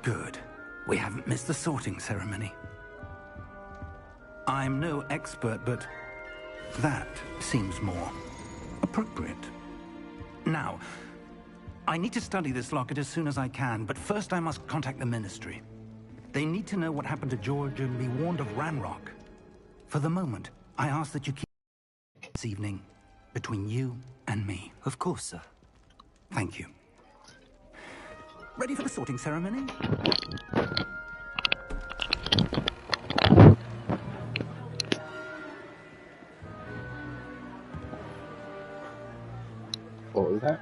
Good. We haven't missed the sorting ceremony. I'm no expert, but that seems more appropriate. Now, I need to study this locket as soon as I can, but first I must contact the Ministry. They need to know what happened to George and be warned of Ranrock. For the moment, I ask that you keep this evening between you and me. Of course, sir. Thank you. Ready for the sorting ceremony? What was that?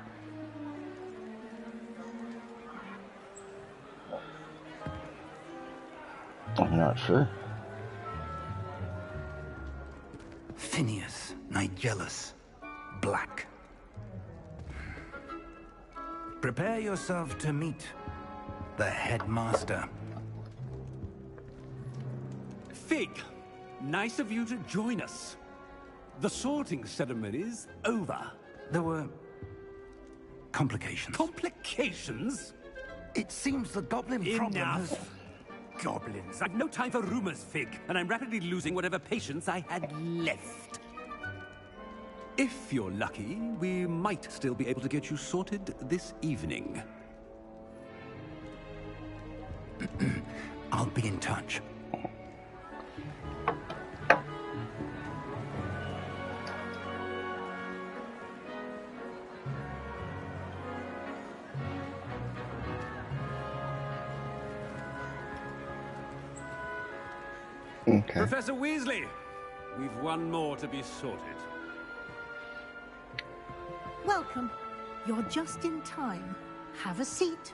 I'm not sure. Phineas, Nigellus, Black. Prepare yourself to meet the headmaster. Fig, nice of you to join us. The sorting ceremony's over. There were complications. Complications? It seems the goblin problem has... Enough! Goblins. I've no time for rumors, Fig, and I'm rapidly losing whatever patience I had left. If you're lucky, we might still be able to get you sorted this evening. I'll be in touch. Okay. Professor Weasley, we've one more to be sorted. Welcome. You're just in time. Have a seat.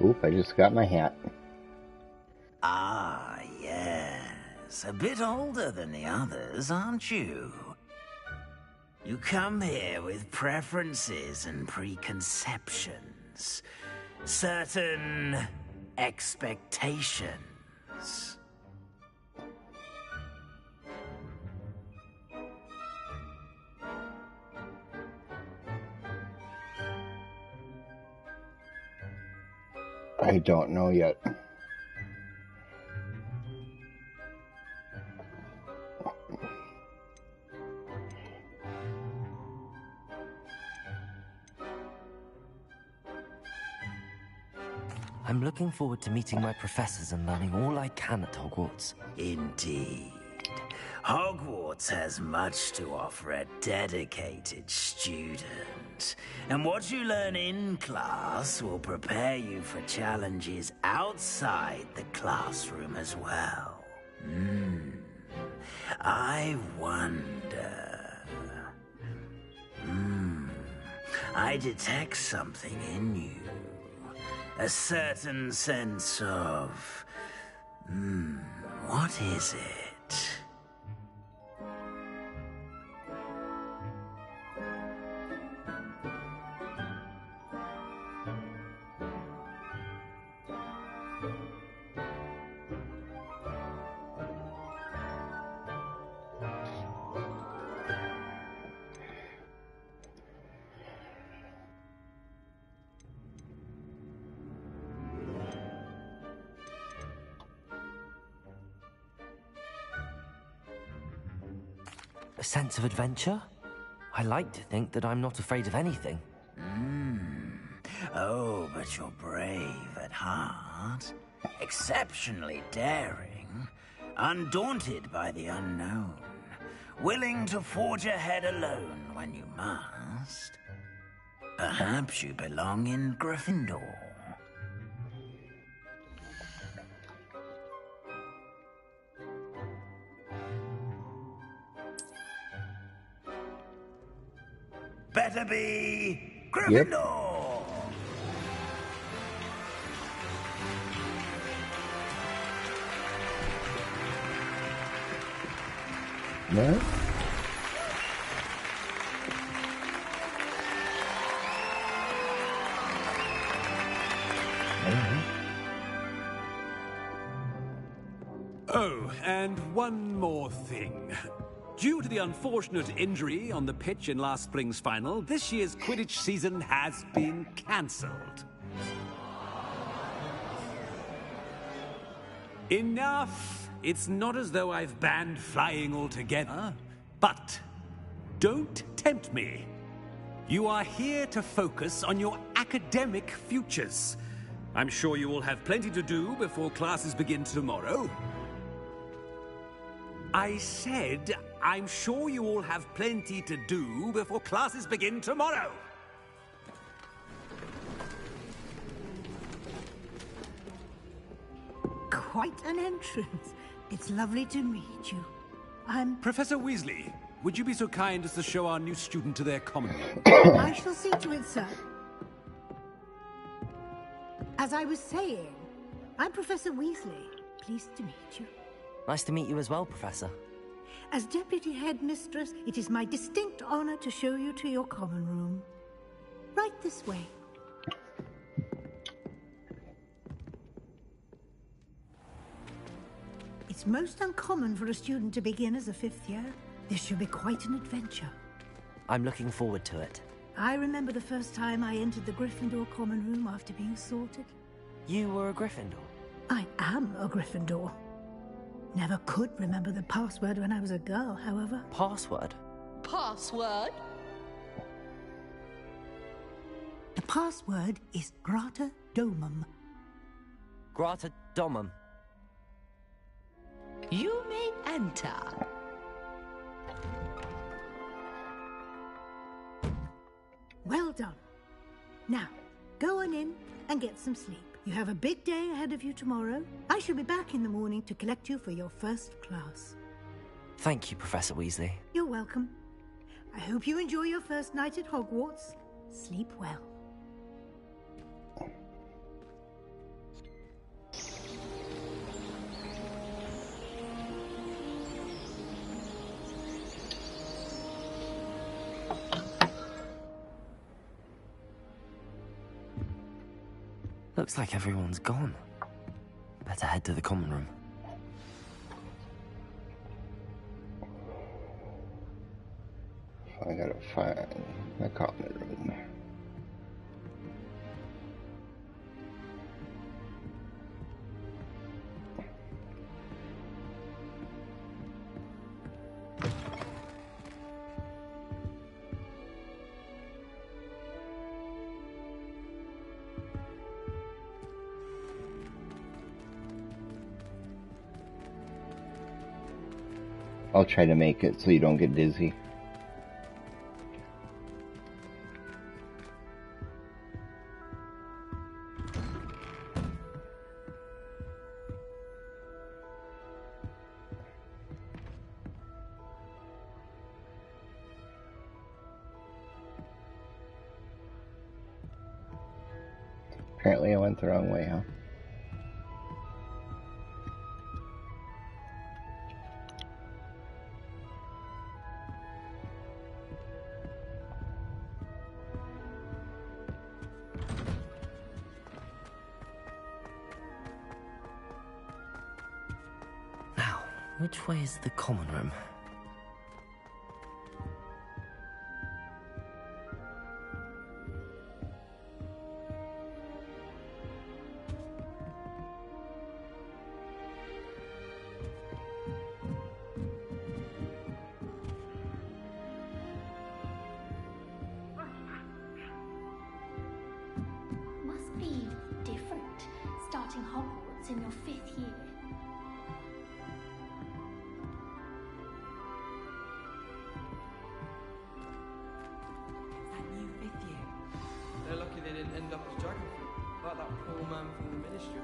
Oop, I just got my hat. Ah, yes. A bit older than the others, aren't you? You come here with preferences and preconceptions. Certain expectations. I don't know yet. I'm looking forward to meeting my professors and learning all I can at Hogwarts. Indeed. Hogwarts has much to offer a dedicated student. And what you learn in class will prepare you for challenges outside the classroom as well. I wonder... I detect something in you. A certain sense of... what is it? A sense of adventure? I like to think that I'm not afraid of anything. Oh, but you're brave at heart. Exceptionally daring. Undaunted by the unknown. Willing to forge ahead alone when you must. Perhaps you belong in Gryffindor. Better be Gryffindor! No? Oh, and one more thing. Due to the unfortunate injury on the pitch in last spring's final, this year's Quidditch season has been cancelled. Enough! It's not as though I've banned flying altogether. But don't tempt me. You are here to focus on your academic futures. I'm sure you will have plenty to do before classes begin tomorrow. I said, I'm sure you all have plenty to do before classes begin tomorrow. Quite an entrance. It's lovely to meet you. I'm... Professor Weasley, would you be so kind as to show our new student to their common room? I shall see to it, sir. As I was saying, I'm Professor Weasley. Pleased to meet you. Nice to meet you as well, Professor. As Deputy Headmistress, it is my distinct honor to show you to your common room. Right this way. It's most uncommon for a student to begin as a fifth year. This should be quite an adventure. I'm looking forward to it. I remember the first time I entered the Gryffindor common room after being sorted. You were a Gryffindor? I am a Gryffindor. Never could remember the password when I was a girl, however. Password? Password? The password is Grata Domum. Grata Domum. You may enter. Well done. Now, go on in and get some sleep. You have a big day ahead of you tomorrow. I shall be back in the morning to collect you for your first class. Thank you, Professor Weasley. You're welcome. I hope you enjoy your first night at Hogwarts. Sleep well. Looks like everyone's gone. Better head to the common room. I gotta find the common room. I'll try to make it so you don't get dizzy. Apparently I went the wrong way, huh? Now, which way is the common room? Must be different, starting Hogwarts in your 5th year. That new 5th year. They're lucky they didn't end up as dragon fruit, like that poor man from the ministry.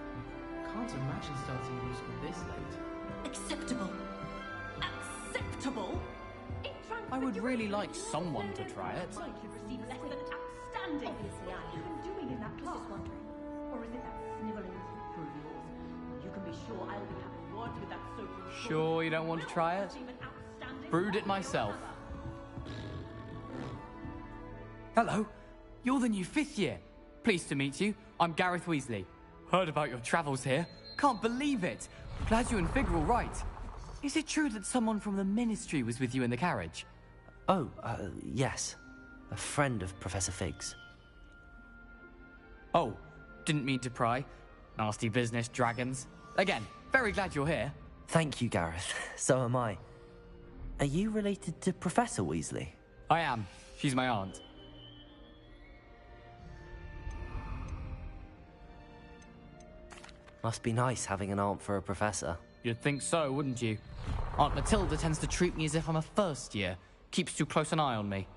Can't imagine starting new school this late. Acceptable. Acceptable? I would really like someone to try it. You receive less than outstanding. Obviously, I am doing in that class. Just wondering. Or is it that snivelling through yours? You can be sure I'll be having words with that so. Sure you don't want to try it? Brewed it myself. Hello, you're the new 5th year. Pleased to meet you. I'm Gareth Weasley. Heard about your travels here. Can't believe it! Glad you and Fig are all right. Is it true that someone from the Ministry was with you in the carriage? Oh, yes. A friend of Professor Fig's. Oh, didn't mean to pry. Nasty business, dragons. Again, very glad you're here. Thank you, Gareth. So am I. Are you related to Professor Weasley? I am. She's my aunt. Must be nice having an aunt for a professor. You'd think so, wouldn't you? Aunt Matilda tends to treat me as if I'm a first year. Keeps too close an eye on me.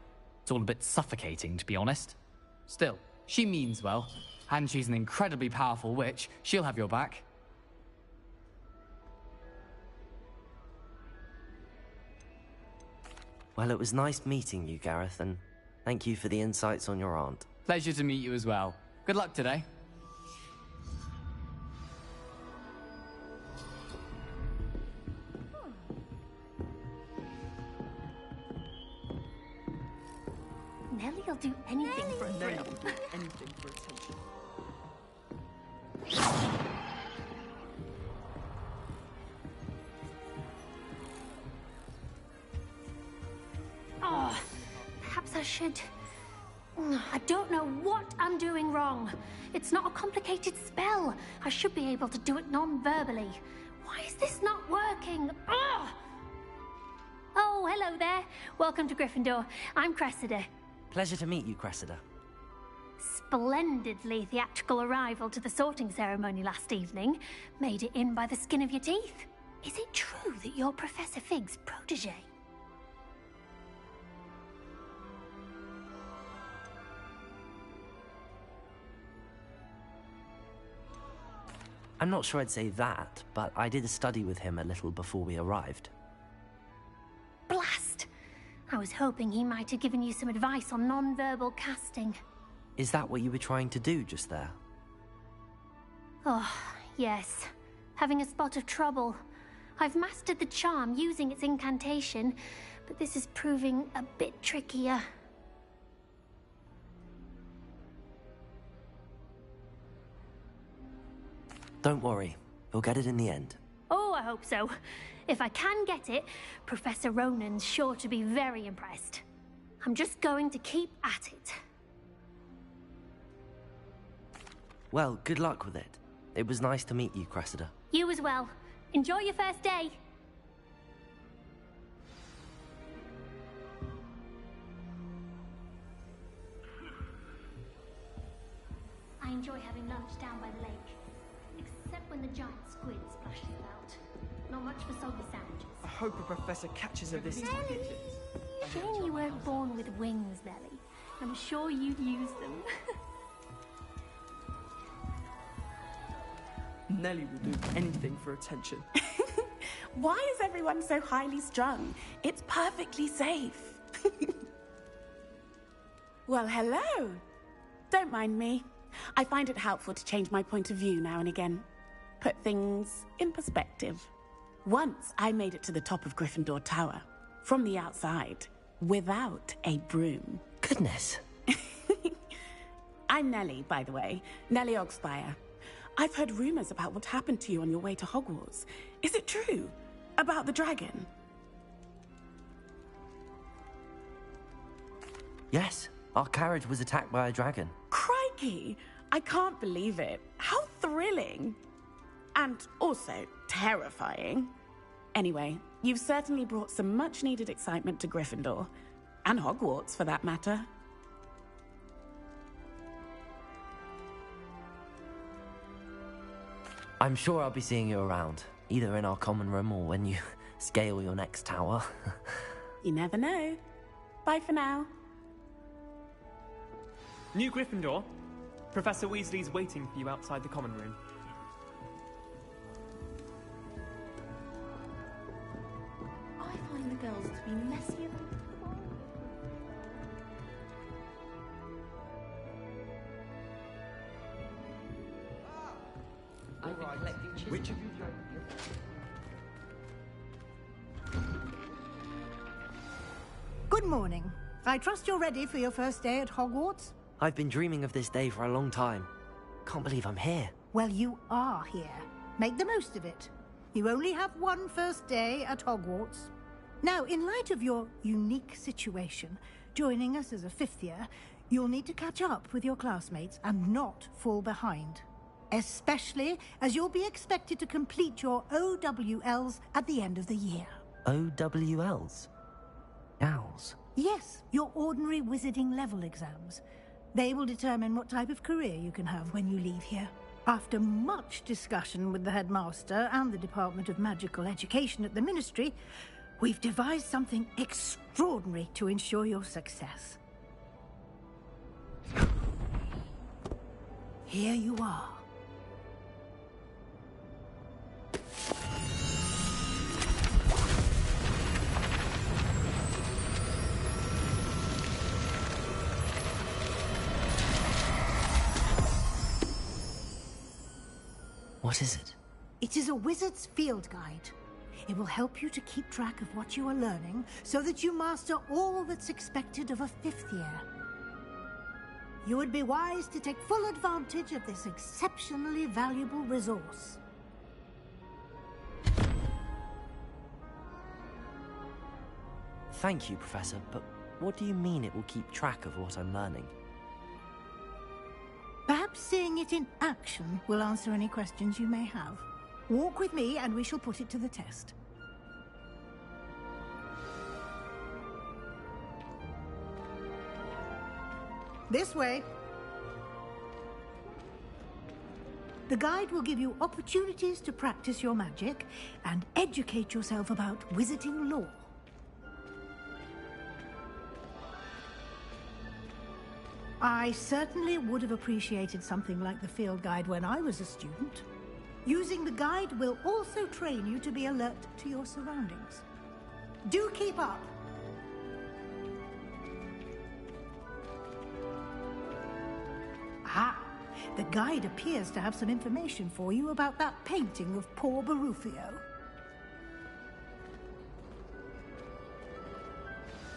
It's all a bit suffocating, to be honest. Still, she means well. And she's an incredibly powerful witch. She'll have your back. Well, it was nice meeting you, Gareth, and thank you for the insights on your aunt. Pleasure to meet you as well. Good luck today. Nellie'll do anything for a thrill. Anything for attention. Oh, perhaps I should... I don't know what I'm doing wrong. It's not a complicated spell. I should be able to do it non-verbally. Why is this not working? Ugh! Oh, hello there. Welcome to Gryffindor. I'm Cressida. Pleasure to meet you, Cressida. Splendidly theatrical arrival to the sorting ceremony last evening. Made it in by the skin of your teeth. Is it true that you're Professor Fig's protege? I'm not sure I'd say that, but I did a study with him a little before we arrived. Blast! I was hoping he might have given you some advice on non-verbal casting. Is that what you were trying to do just there? Oh, yes. Having a spot of trouble. I've mastered the charm using its incantation, but this is proving a bit trickier. Don't worry, you'll get it in the end. Oh, I hope so. If I can get it, Professor Ronan's sure to be very impressed. I'm just going to keep at it. Well, good luck with it. It was nice to meet you, Cressida. You as well. Enjoy your first day. I enjoy having lunch down by the lake. Except when the giant squid splashes about. Not much for soggy sandwiches. I hope a professor catches her this time. Shame you weren't born with wings, Nellie. I'm sure you'd use them. Nellie will do anything for attention. Why is everyone so highly strung? It's perfectly safe. Well, hello. Don't mind me. I find it helpful to change my point of view now and again. Put things in perspective. Once I made it to the top of Gryffindor Tower, from the outside, without a broom. Goodness. I'm Nellie, by the way. Nellie Ogspire. I've heard rumors about what happened to you on your way to Hogwarts. Is it true? About the dragon? Yes, our carriage was attacked by a dragon. Crikey! I can't believe it. How thrilling! And also terrifying. Anyway, you've certainly brought some much-needed excitement to Gryffindor. And Hogwarts, for that matter. I'm sure I'll be seeing you around, either in our common room or when you scale your next tower. You never know. Bye for now. New Gryffindor. Professor Weasley's waiting for you outside the common room. I find the girls to be messier than... I've been collecting chisels. Which of you... Good morning. I trust you're ready for your first day at Hogwarts? I've been dreaming of this day for a long time. Can't believe I'm here. Well, you are here. Make the most of it. You only have one first day at Hogwarts. Now, in light of your unique situation, joining us as a 5th year, you'll need to catch up with your classmates and not fall behind. Especially as you'll be expected to complete your OWLs at the end of the year. OWLs? Owls? Yes, your ordinary wizarding level exams. They will determine what type of career you can have when you leave here. After much discussion with the headmaster and the Department of Magical Education at the Ministry, we've devised something extraordinary to ensure your success. Here you are. What is it? It is a wizard's field guide. It will help you to keep track of what you are learning so that you master all that's expected of a 5th year. You would be wise to take full advantage of this exceptionally valuable resource. Thank you, Professor, but what do you mean it will keep track of what I'm learning? Perhaps seeing it in action will answer any questions you may have. Walk with me and we shall put it to the test. This way. The guide will give you opportunities to practice your magic and educate yourself about wizarding lore. I certainly would have appreciated something like the field guide when I was a student. Using the guide will also train you to be alert to your surroundings. Do keep up! Ah, the guide appears to have some information for you about that painting of poor Barufio.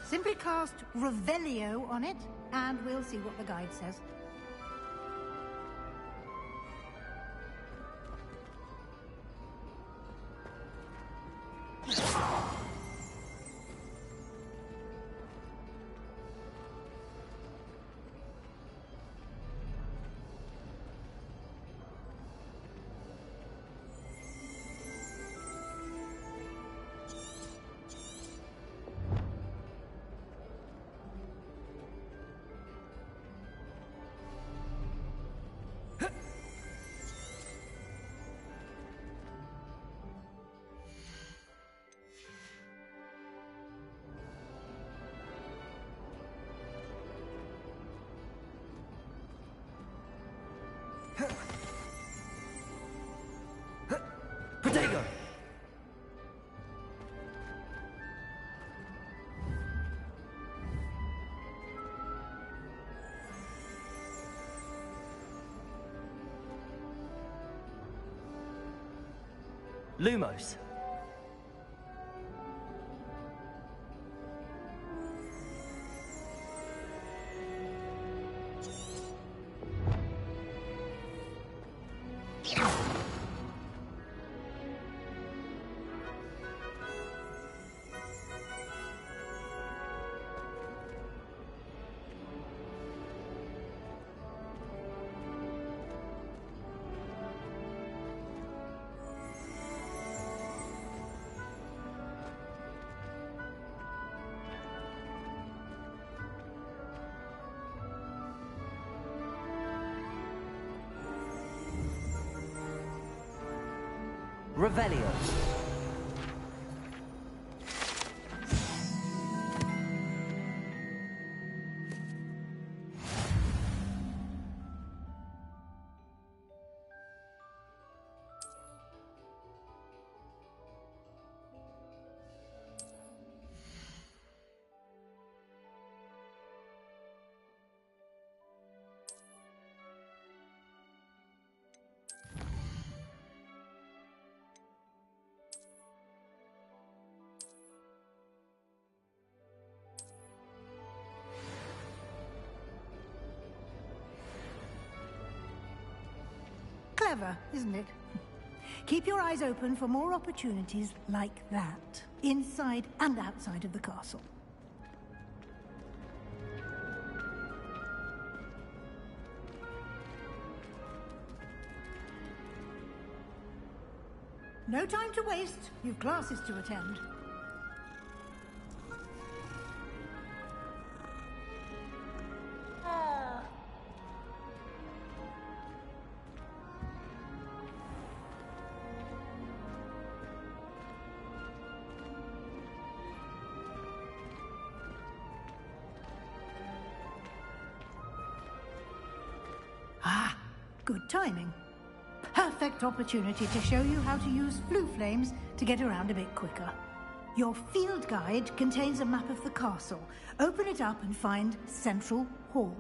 Simply cast Revelio on it, and we'll see what the guide says. Protego! Lumos. Revelio. Clever, isn't it? Keep your eyes open for more opportunities like that, inside and outside of the castle. No time to waste. You've classes to attend. Ah, good timing. Perfect opportunity to show you how to use flue flames to get around a bit quicker. Your field guide contains a map of the castle. Open it up and find Central Hall.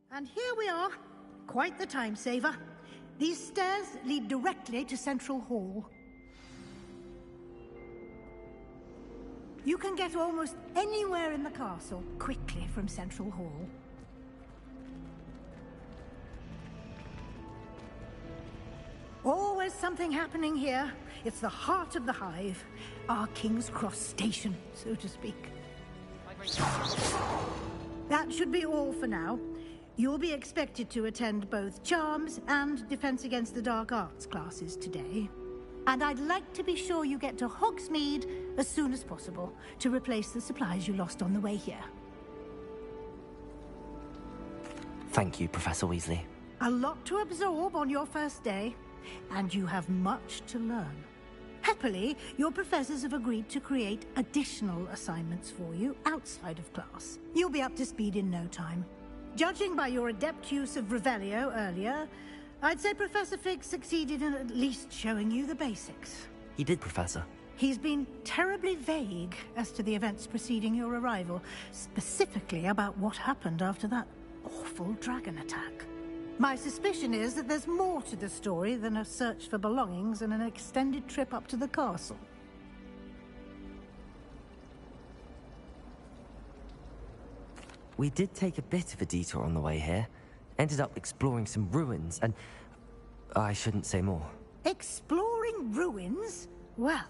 And here we are. Quite the time saver. These stairs lead directly to Central Hall. You can get almost anywhere in the castle quickly from Central Hall. Always something happening here. It's the heart of the hive. Our King's Cross station, so to speak. That should be all for now. You'll be expected to attend both Charms and Defense Against the Dark Arts classes today. And I'd like to be sure you get to Hogsmeade as soon as possible to replace the supplies you lost on the way here. Thank you, Professor Weasley. A lot to absorb on your first day, and you have much to learn. Happily, your professors have agreed to create additional assignments for you outside of class. You'll be up to speed in no time. Judging by your adept use of Revelio earlier, I'd say Professor Fig succeeded in at least showing you the basics. He did, Professor. He's been terribly vague as to the events preceding your arrival, specifically about what happened after that awful dragon attack. My suspicion is that there's more to the story than a search for belongings and an extended trip up to the castle. We did take a bit of a detour on the way here. Ended up exploring some ruins, and I shouldn't say more. Exploring ruins? Well,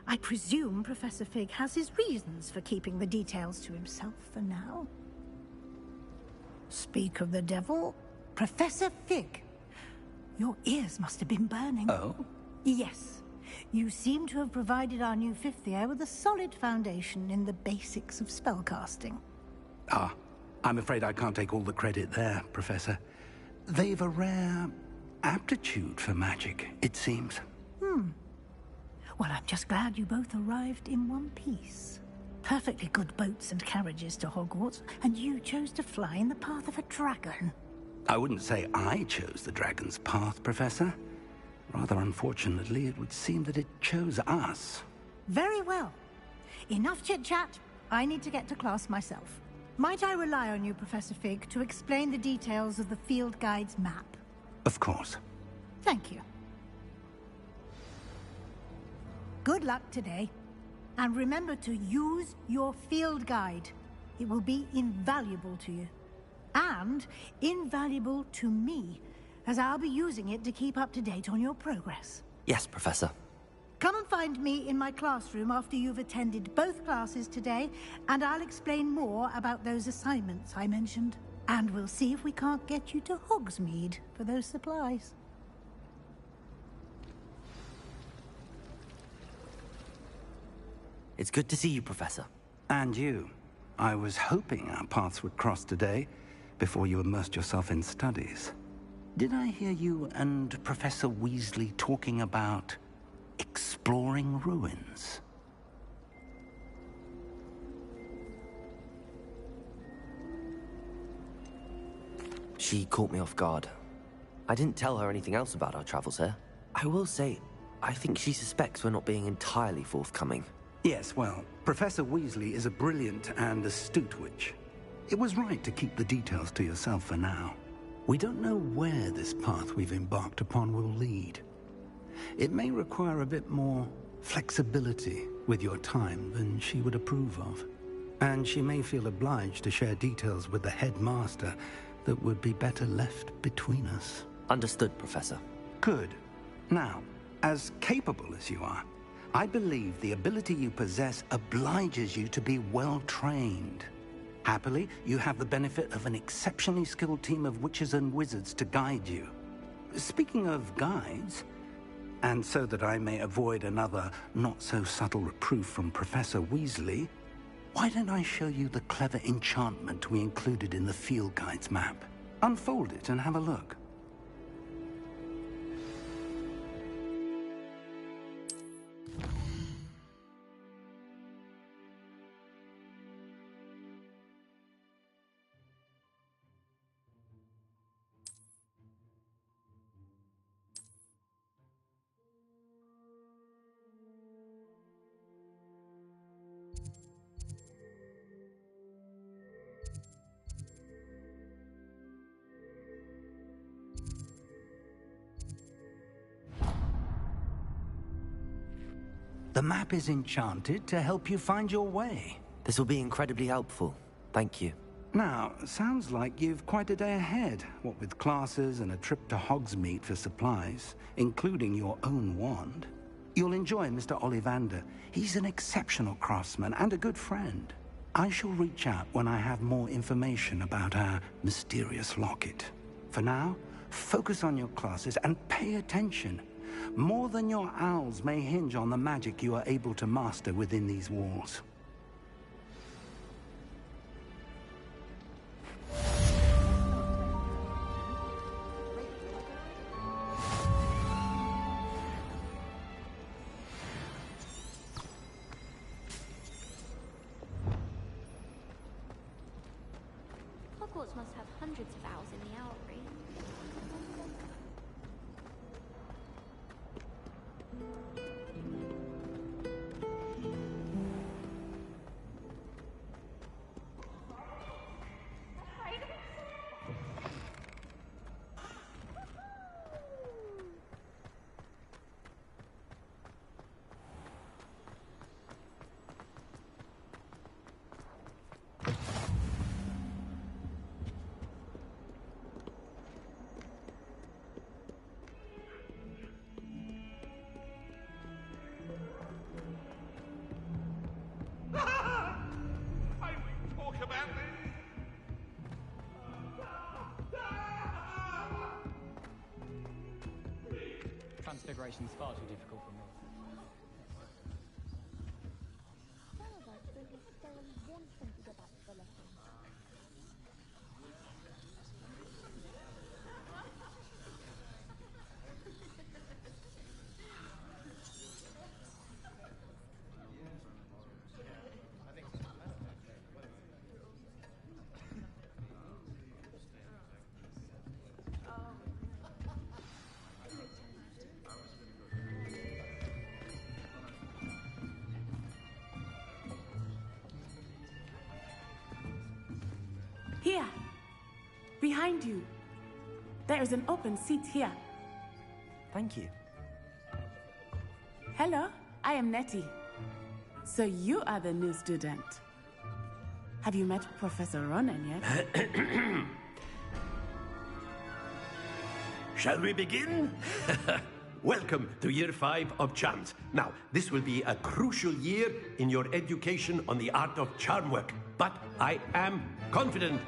I presume Professor Fig has his reasons for keeping the details to himself for now. Speak of the devil, Professor Fig. Your ears must have been burning. Oh? Yes. You seem to have provided our new fifth year with a solid foundation in the basics of spellcasting. Ah, I'm afraid I can't take all the credit there, Professor. They've a rare aptitude for magic, it seems. Well, I'm just glad you both arrived in one piece. Perfectly good boats and carriages to Hogwarts, and you chose to fly in the path of a dragon. I wouldn't say I chose the dragon's path, Professor. Rather unfortunately, it would seem that it chose us. Very well. Enough chit-chat. I need to get to class myself. Might I rely on you, Professor Fig, to explain the details of the field guide's map? Of course. Thank you. Good luck today. And remember to use your field guide. It will be invaluable to you. And invaluable to me, as I'll be using it to keep up to date on your progress. Yes, Professor. Come and find me in my classroom after you've attended both classes today, and I'll explain more about those assignments I mentioned. And we'll see if we can't get you to Hogsmeade for those supplies. It's good to see you, Professor. And you. I was hoping our paths would cross today, before you immersed yourself in studies. Did I hear you and Professor Weasley talking about exploring ruins? She caught me off guard. I didn't tell her anything else about our travels here. I will say, I think she suspects we're not being entirely forthcoming. Yes, well, Professor Weasley is a brilliant and astute witch. It was right to keep the details to yourself for now. We don't know where this path we've embarked upon will lead. It may require a bit more flexibility with your time than she would approve of. And she may feel obliged to share details with the headmaster that would be better left between us. Understood, Professor. Good. Now, as capable as you are, I believe the ability you possess obliges you to be well-trained. Happily, you have the benefit of an exceptionally skilled team of witches and wizards to guide you. Speaking of guides, and so that I may avoid another not-so-subtle reproof from Professor Weasley, why don't I show you the clever enchantment we included in the field guide's map? Unfold it and have a look. The map is enchanted to help you find your way. This will be incredibly helpful. Thank you. Now, sounds like you've quite a day ahead, what with classes and a trip to Hogsmeade for supplies, including your own wand. You'll enjoy Mr. Ollivander. He's an exceptional craftsman and a good friend. I shall reach out when I have more information about our mysterious locket. For now, focus on your classes and pay attention. More than your owls may hinge on the magic you are able to master within these walls. Hogwarts must have hundreds of owls in the owlry. Transfiguration's far too difficult for me. Here, behind you. There is an open seat here. Thank you. Hello, I am Nettie. So you are the new student. Have you met Professor Ronan yet? Shall we begin? Welcome to Year 5 of Charms. Now, this will be a crucial year in your education on the art of charm work. But I am confident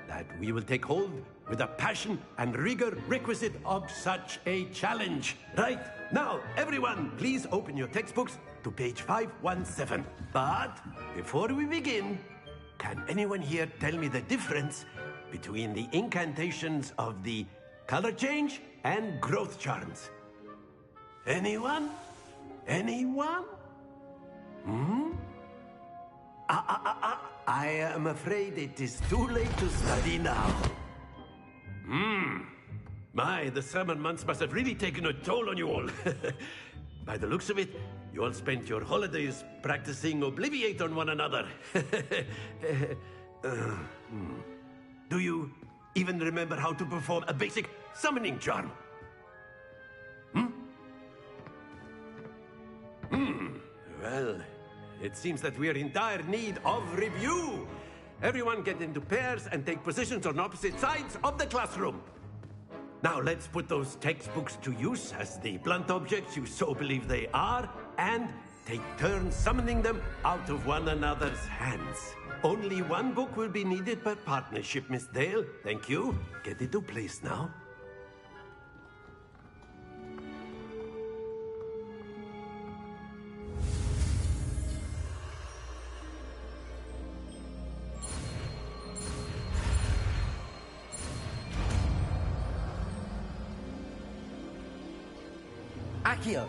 that we will take hold with the passion and rigor requisite of such a challenge. Right, now, everyone, please open your textbooks to page 517. But before we begin, can anyone here tell me the difference between the incantations of the color change and growth charms? Anyone? Anyone? I am afraid it is too late to study now. My, the summer months must have really taken a toll on you all. By the looks of it, you all spent your holidays practicing Obliviate on one another. Do you even remember how to perform a basic summoning charm? Well, it seems that we are in dire need of review. Everyone get into pairs and take positions on opposite sides of the classroom. Now let's put those textbooks to use as the blunt objects you so believe they are, and take turns summoning them out of one another's hands. Only one book will be needed per partnership, Miss Dale. Thank you. Get into place now. Accio!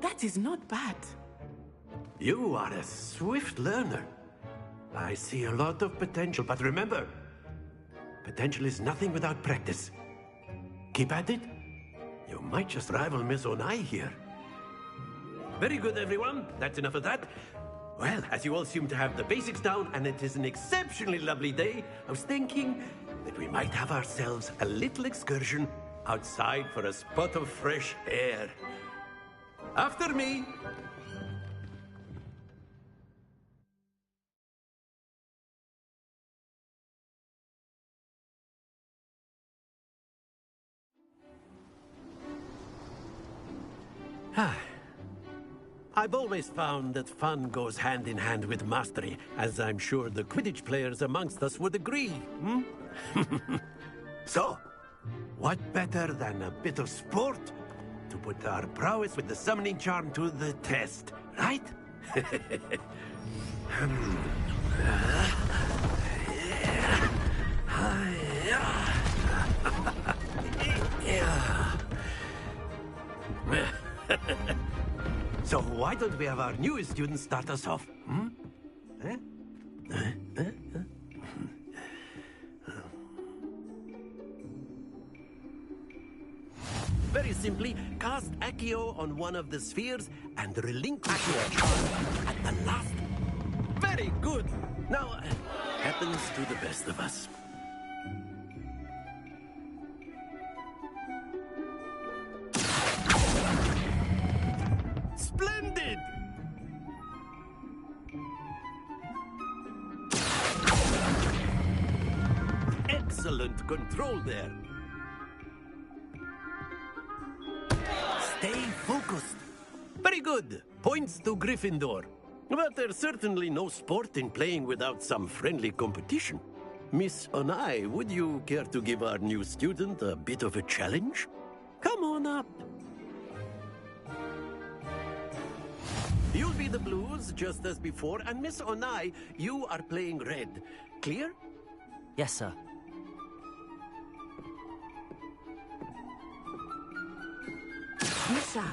That is not bad. You are a swift learner. I see a lot of potential, but remember, potential is nothing without practice. Keep at it. You might just rival Miss Onai here. Very good, everyone. That's enough of that. Well, as you all seem to have the basics down, and it is an exceptionally lovely day, I was thinking that we might have ourselves a little excursion outside for a spot of fresh air. After me. I've always found that fun goes hand in hand with mastery, as I'm sure the Quidditch players amongst us would agree. So, what better than a bit of sport to put our prowess with the summoning charm to the test, right? So why don't we have our newest student start us off? Very simply, cast Accio on one of the spheres and relinquish your charm at the last. Very good. Now, happens to the best of us. Splendid! Excellent control there. Stay focused. Very good. Points to Gryffindor. But there's certainly no sport in playing without some friendly competition. Miss Onai, would you care to give our new student a bit of a challenge? Come on up. You'll be the blues, just as before, and Miss Onai, you are playing red. Clear? Yes, sir. Misha.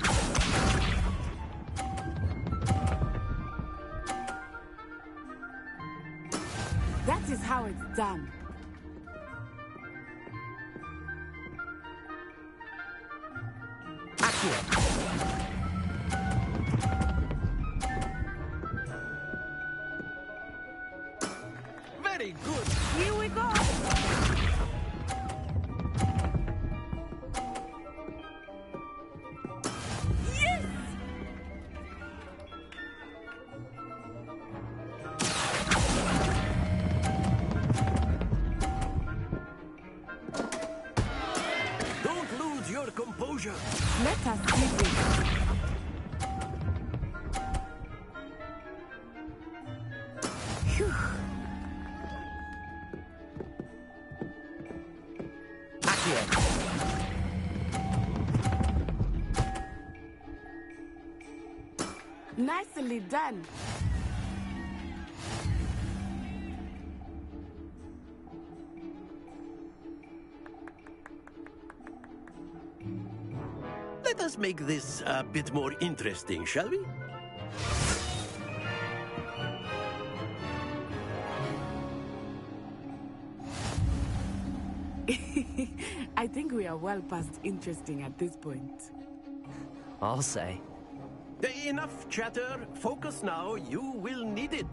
That is how it's done. Very good. Here we go. Yes! Don't lose your composure. Let us do this. Phew. Nicely done. Let us make this a bit more interesting, shall we? I think we are well past interesting at this point. I'll say. Enough chatter. Focus now. You will need it.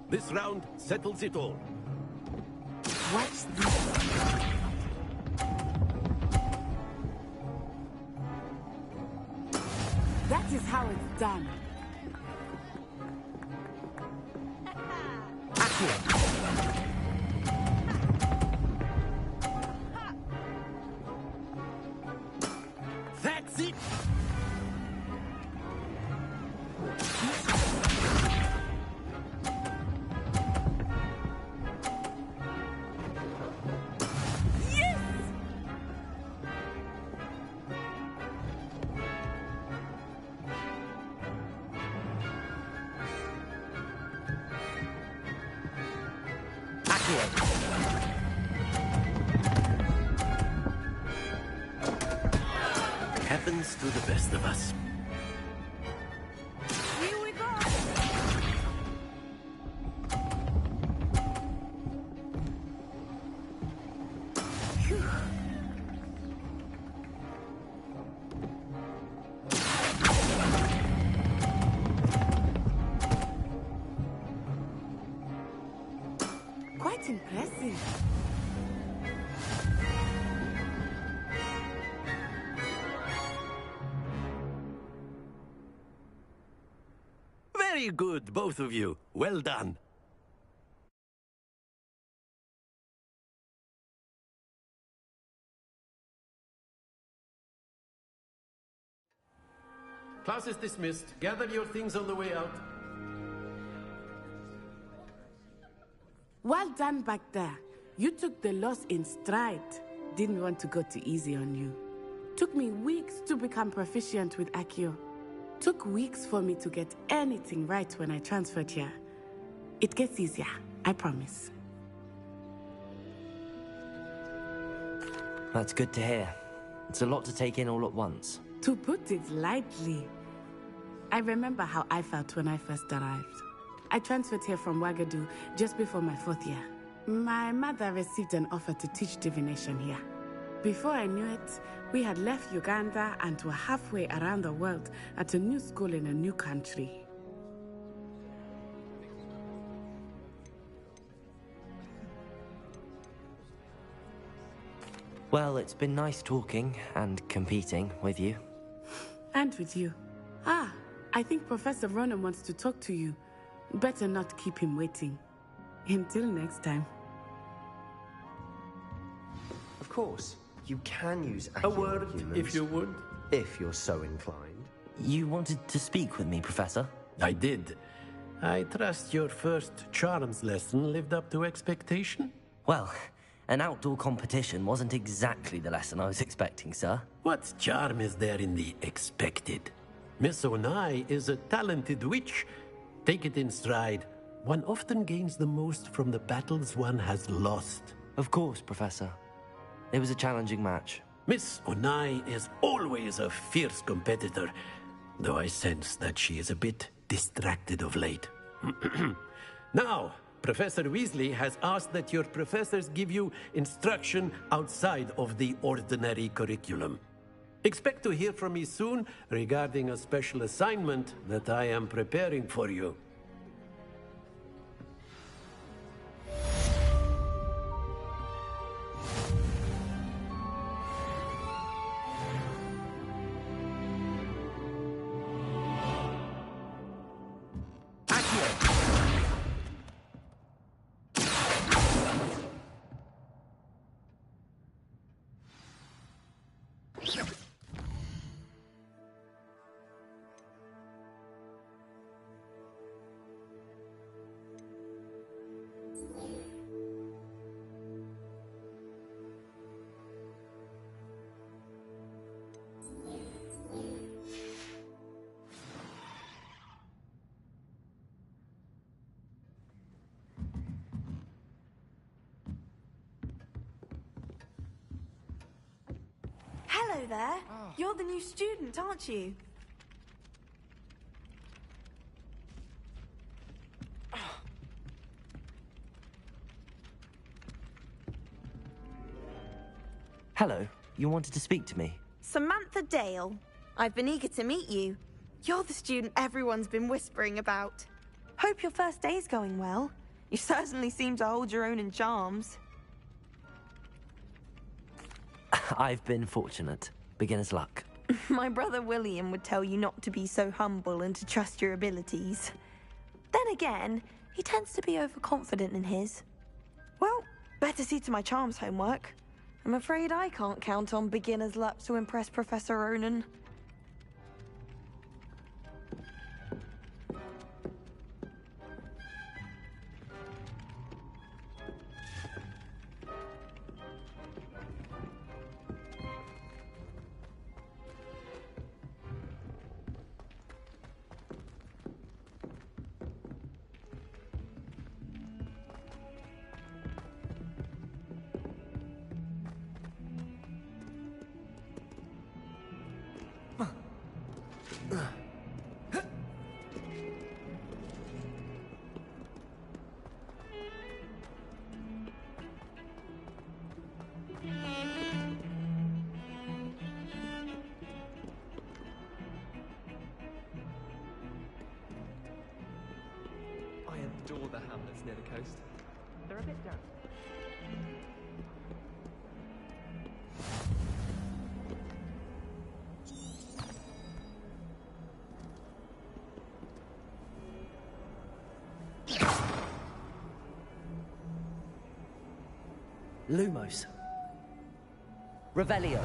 This round settles it all. Watch this. That is how it's done. That's it. Happens to the best of us. Here we go. Quite impressive. Very good, both of you. Well done. Class is dismissed. Gather your things on the way out. Well done back there. You took the loss in stride. Didn't want to go too easy on you. Took me weeks to become proficient with Accio. Took weeks for me to get anything right when I transferred here. It gets easier, I promise. That's good to hear. It's a lot to take in all at once. To put it lightly, I remember how I felt when I first arrived. I transferred here from Wagadu just before my 4th year. My mother received an offer to teach divination here. Before I knew it, we had left Uganda and were halfway around the world at a new school in a new country. Well, it's been nice talking and competing with you. And with you. Ah, I think Professor Ronan wants to talk to you. Better not keep him waiting. Until next time. Of course, you can use A accurate word, humans, if you would. if you're so inclined. You wanted to speak with me, Professor? I did. I trust your first charms lesson lived up to expectation? Well, an outdoor competition wasn't exactly the lesson I was expecting, sir. What charm is there in the expected? Miss Onai is a talented witch. Take it in stride. One often gains the most from the battles one has lost. Of course, Professor. It was a challenging match. Miss Onai is always a fierce competitor, though I sense that she is a bit distracted of late. Now, Professor Weasley has asked that your professors give you instruction outside of the ordinary curriculum. Expect to hear from me soon regarding a special assignment that I am preparing for you. Hello there. You're the new student, aren't you? Hello, you wanted to speak to me? Samantha Dale. I've been eager to meet you. You're the student everyone's been whispering about. Hope your first day's going well. You certainly seem to hold your own in charms. I've been fortunate. Beginner's luck. My brother William would tell you not to be so humble and to trust your abilities. Then again, he tends to be overconfident in his. Well, better see to my charms homework. I'm afraid I can't count on beginner's luck to impress Professor Ronan. I adore the hamlets near the coast. They're a bit damp. Lumos. Revelio.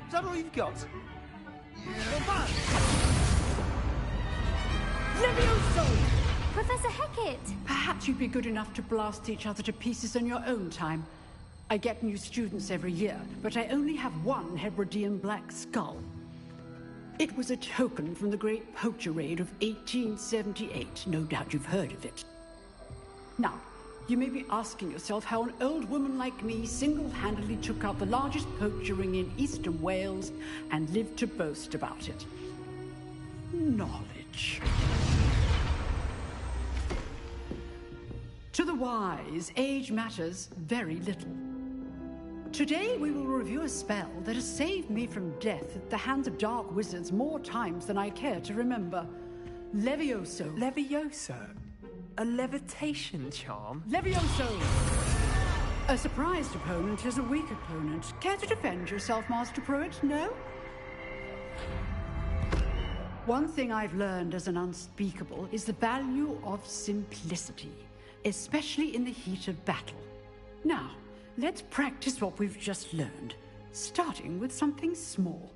Is that all you've got? Levioso! Professor Hecat! Perhaps you'd be good enough to blast each other to pieces in your own time. I get new students every year, but I only have one Hebridean black skull. It was a token from the Great Poacher Raid of 1878. No doubt you've heard of it. Now, you may be asking yourself how an old woman like me single-handedly took out the largest poacher ring in eastern Wales and lived to boast about it. Knowledge. To the wise, age matters very little. Today we will review a spell that has saved me from death at the hands of dark wizards more times than I care to remember. Levioso. Levioso? A levitation charm? Levioso! A surprised opponent is a weak opponent. Care to defend yourself, Master Pruitt? No? One thing I've learned as an unspeakable is the value of simplicity, especially in the heat of battle. Now, let's practice what we've just learned, starting with something small.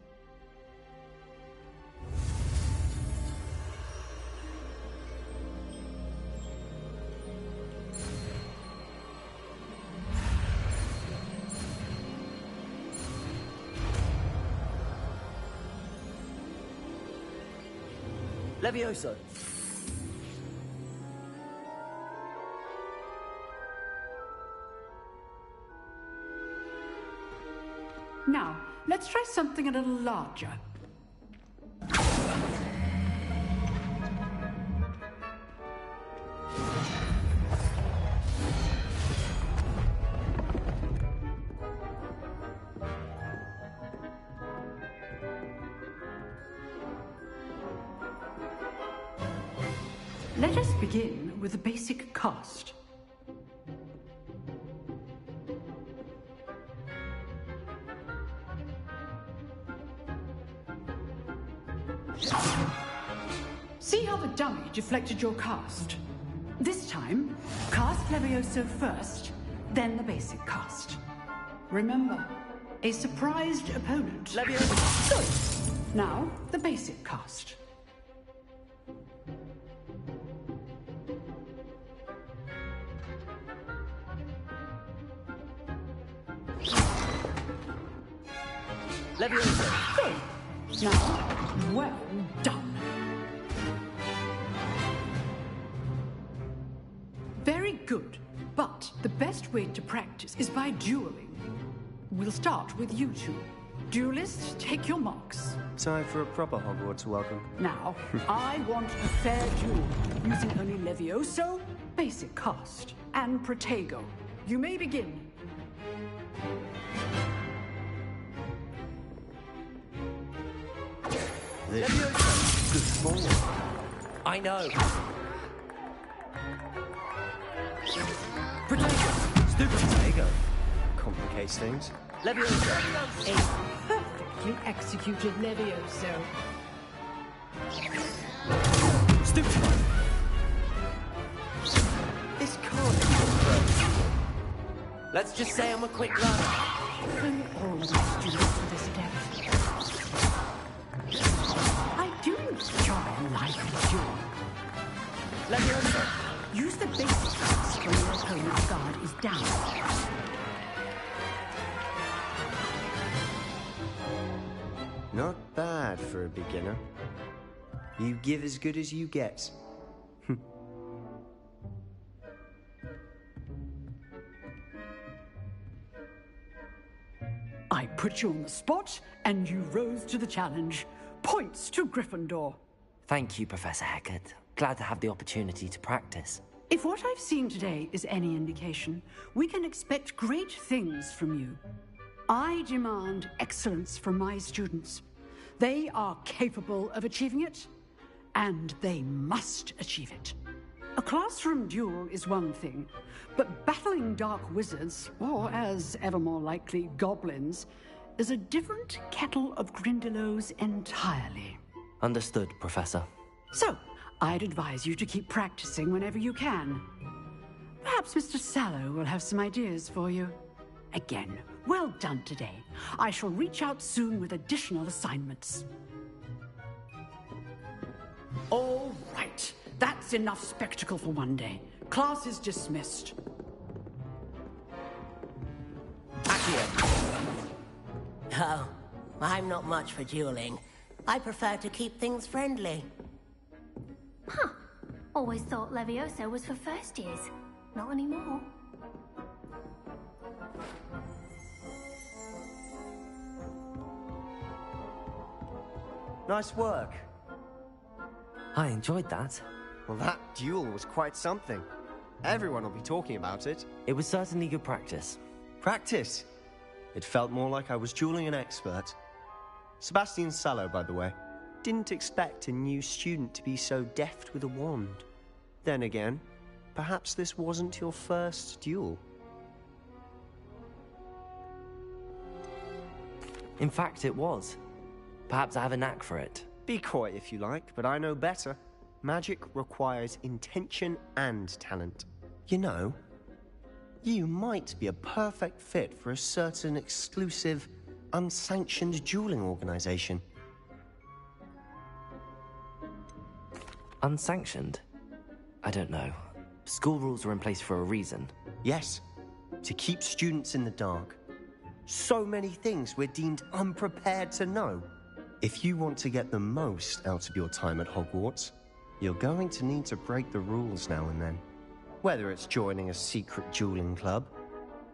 Levioso. Now, let's try something a little larger. Let us begin with a basic cast. See how the dummy deflected your cast? This time, cast Levioso first, then the basic cast. Remember, a surprised opponent. Levioso! Good. Now, the basic cast. Levioso! Good. Now, well done. Very good. But the best way to practice is by dueling. We'll start with you two. Duelists, take your marks. Time for a proper Hogwarts welcome. Now, I want a fair duel, using only Levioso, basic cast, and Protego. You may begin. This good ball. I know. Protego! Stupid Protego. Complicates things. Levioso! A perfectly executed Levioso. Stupid one. This can't be good. Let's just say I'm a quick learner. I'm always students for this depth. I do enjoy life duel. Levioso! Use the basic cast when your opponent's guard is down. Not bad for a beginner. You give as good as you get. I put you on the spot, and you rose to the challenge. Points to Gryffindor. Thank you, Professor Hecat. Glad to have the opportunity to practice. If what I've seen today is any indication, we can expect great things from you. I demand excellence from my students. They are capable of achieving it, and they must achieve it. A classroom duel is one thing, but battling dark wizards, or as ever more likely, goblins, is a different kettle of Grindylows entirely. Understood, Professor. So, I'd advise you to keep practicing whenever you can. Perhaps Mr. Sallow will have some ideas for you. Again, well done today. I shall reach out soon with additional assignments. All right. That's enough spectacle for one day. Class is dismissed. Oh, I'm not much for dueling. I prefer to keep things friendly. Huh. Always thought Levioso was for first years. Not anymore. Nice work. I enjoyed that. Well, that duel was quite something. Everyone will be talking about it. It was certainly good practice. Practice? It felt more like I was dueling an expert. Sebastian Sallow, by the way. Didn't expect a new student to be so deft with a wand. Then again, perhaps this wasn't your first duel. In fact, it was. Perhaps I have a knack for it. Be coy if you like, but I know better. Magic requires intention and talent. You know, you might be a perfect fit for a certain exclusive, unsanctioned dueling organization. Unsanctioned? I don't know. School rules are in place for a reason. Yes, to keep students in the dark. So many things we're deemed unprepared to know. If you want to get the most out of your time at Hogwarts, you're going to need to break the rules now and then. Whether it's joining a secret dueling club,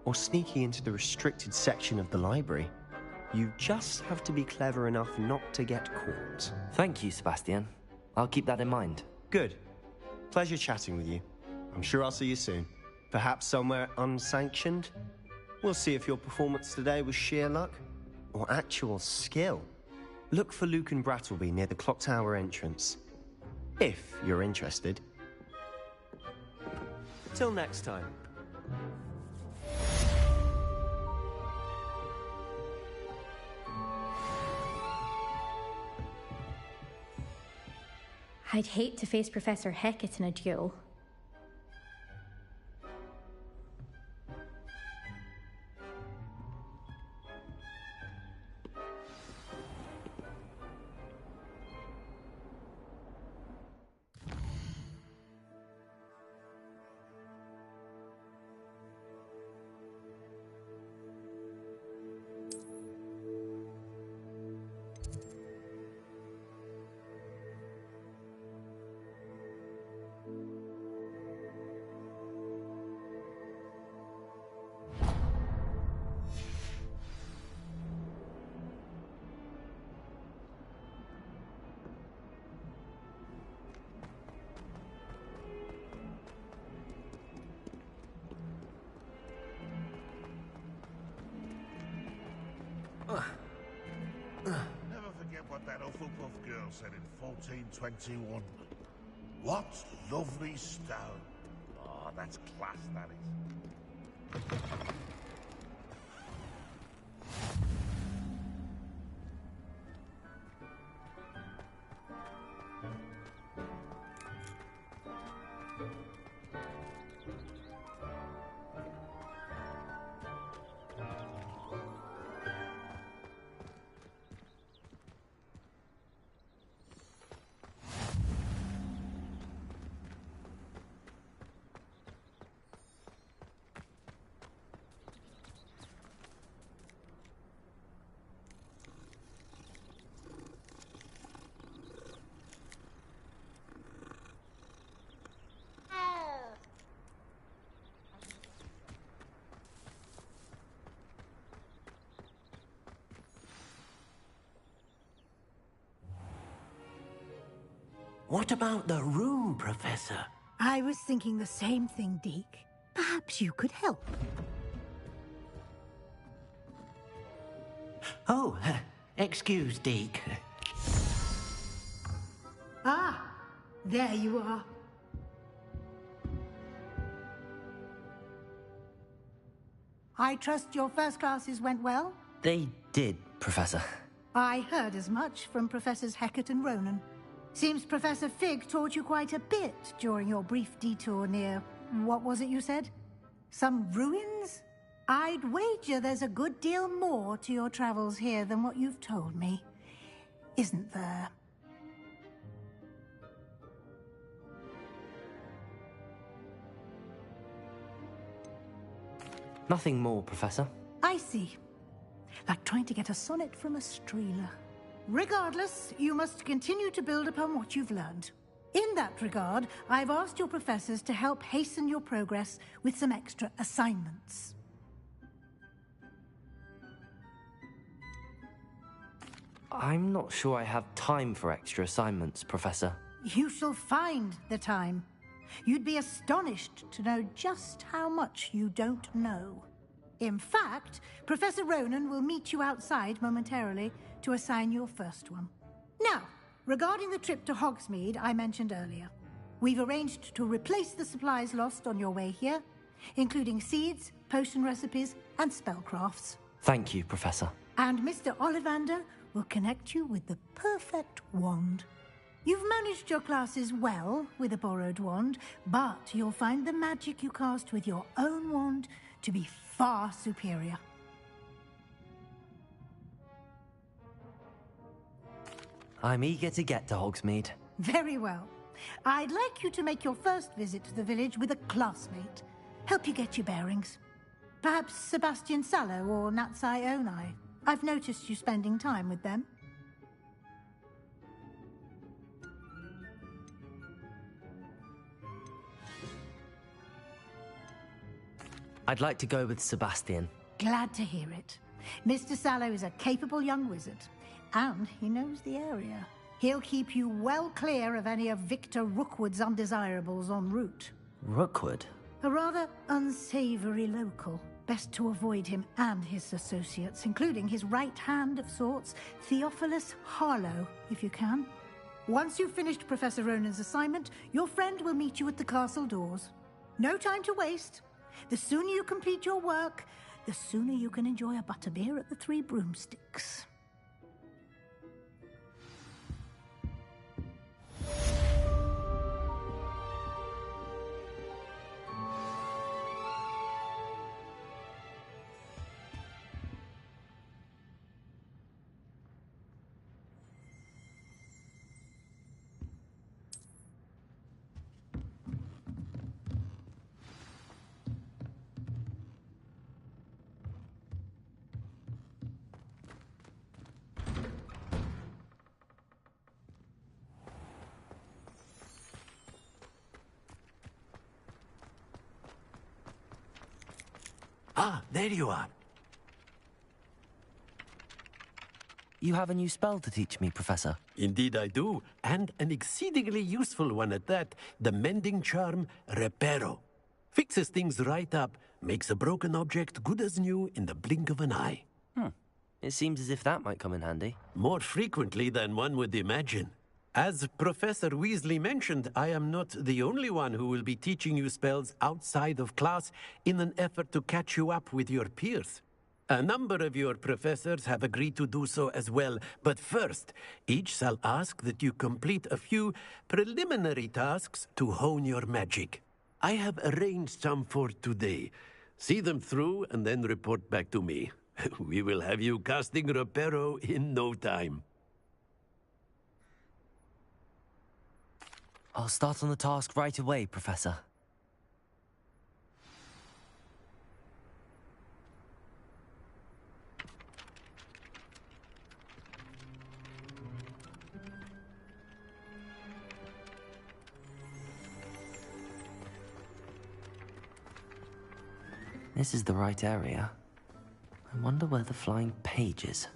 or sneaking into the restricted section of the library, you just have to be clever enough not to get caught. Thank you, Sebastian. I'll keep that in mind. Good. Pleasure chatting with you. I'm sure I'll see you soon. Perhaps somewhere unsanctioned? We'll see if your performance today was sheer luck, or actual skill. Look for Luke and Brattleby near the clock tower entrance. If you're interested. Till next time. I'd hate to face Professor Hecat in a duel. Never forget what that Hufflepuff girl said in 1421. What lovely stone. Oh, that's class, that is. What about the room, Professor? I was thinking the same thing, Deke. Perhaps you could help. Oh, excuse, Deke. Ah, there you are. I trust your first classes went well? They did, Professor. I heard as much from Professors Hecat and Ronan. Seems Professor Fig taught you quite a bit during your brief detour near... what was it you said? Some ruins? I'd wager there's a good deal more to your travels here than what you've told me. Isn't there? Nothing more, Professor. I see. Like trying to get a sonnet from a streeler. Regardless, you must continue to build upon what you've learned. In that regard, I've asked your professors to help hasten your progress with some extra assignments. I'm not sure I have time for extra assignments, Professor. You shall find the time. You'd be astonished to know just how much you don't know. In fact, Professor Ronan will meet you outside momentarily to assign your first one. Now, regarding the trip to Hogsmeade I mentioned earlier, we've arranged to replace the supplies lost on your way here, including seeds, potion recipes, and spellcrafts. Thank you, Professor. And Mr. Ollivander will connect you with the perfect wand. You've managed your classes well with a borrowed wand, but you'll find the magic you cast with your own wand to be far superior. I'm eager to get to Hogsmeade. Very well. I'd like you to make your first visit to the village with a classmate. Help you get your bearings. Perhaps Sebastian Sallow or Natsai Onai. I've noticed you spending time with them. I'd like to go with Sebastian. Glad to hear it. Mr. Sallow is a capable young wizard, and he knows the area. He'll keep you well clear of any of Victor Rookwood's undesirables en route. Rookwood? A rather unsavory local. Best to avoid him and his associates, including his right hand of sorts, Theophilus Harlow, if you can. Once you've finished Professor Ronan's assignment, your friend will meet you at the castle doors. No time to waste. The sooner you complete your work, the sooner you can enjoy a butterbeer at the Three Broomsticks. Ah, there you are. You have a new spell to teach me, Professor. Indeed I do, and an exceedingly useful one at that. The mending charm, Reparo. Fixes things right up, makes a broken object good as new in the blink of an eye. It seems as if that might come in handy. More frequently than one would imagine. As Professor Weasley mentioned, I am not the only one who will be teaching you spells outside of class in an effort to catch you up with your peers. A number of your professors have agreed to do so as well, but first, each shall ask that you complete a few preliminary tasks to hone your magic. I have arranged some for today. See them through and then report back to me. We will have you casting Reparo in no time. I'll start on the task right away, Professor. This is the right area. I wonder where the flying page is.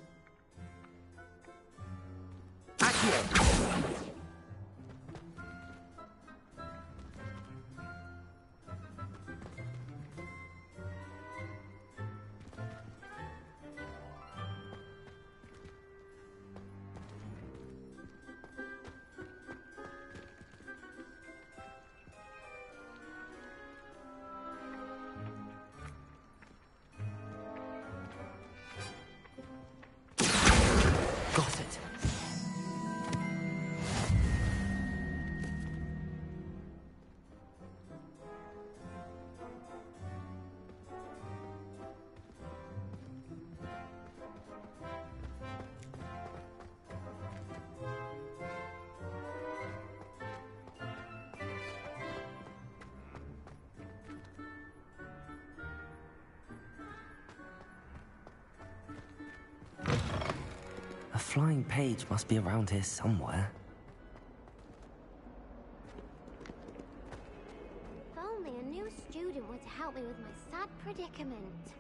Got it. A flying page must be around here somewhere. If only a new student were to help me with my sad predicament.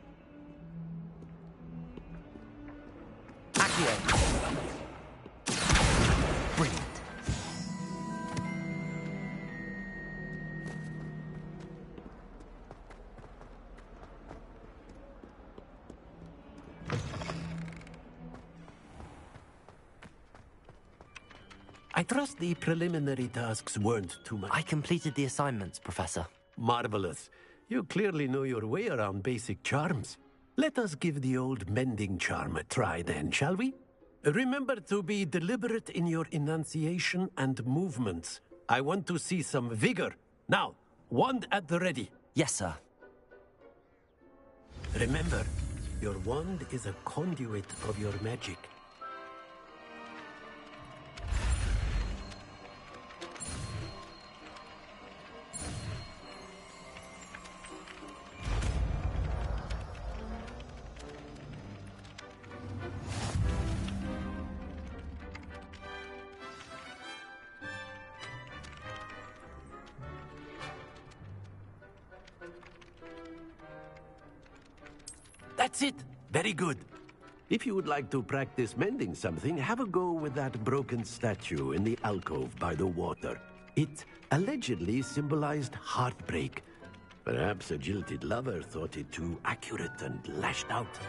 Brilliant. I trust the preliminary tasks weren't too much. I completed the assignments, Professor. Marvelous. You clearly know your way around basic charms. Let us give the old mending charm a try then, shall we? Remember to be deliberate in your enunciation and movements. I want to see some vigor. Now, wand at the ready. Yes, sir. Remember, your wand is a conduit of your magic. That's it. Very good. If you would like to practice mending something, have a go with that broken statue in the alcove by the water. It allegedly symbolized heartbreak. Perhaps a jilted lover thought it too accurate and lashed out.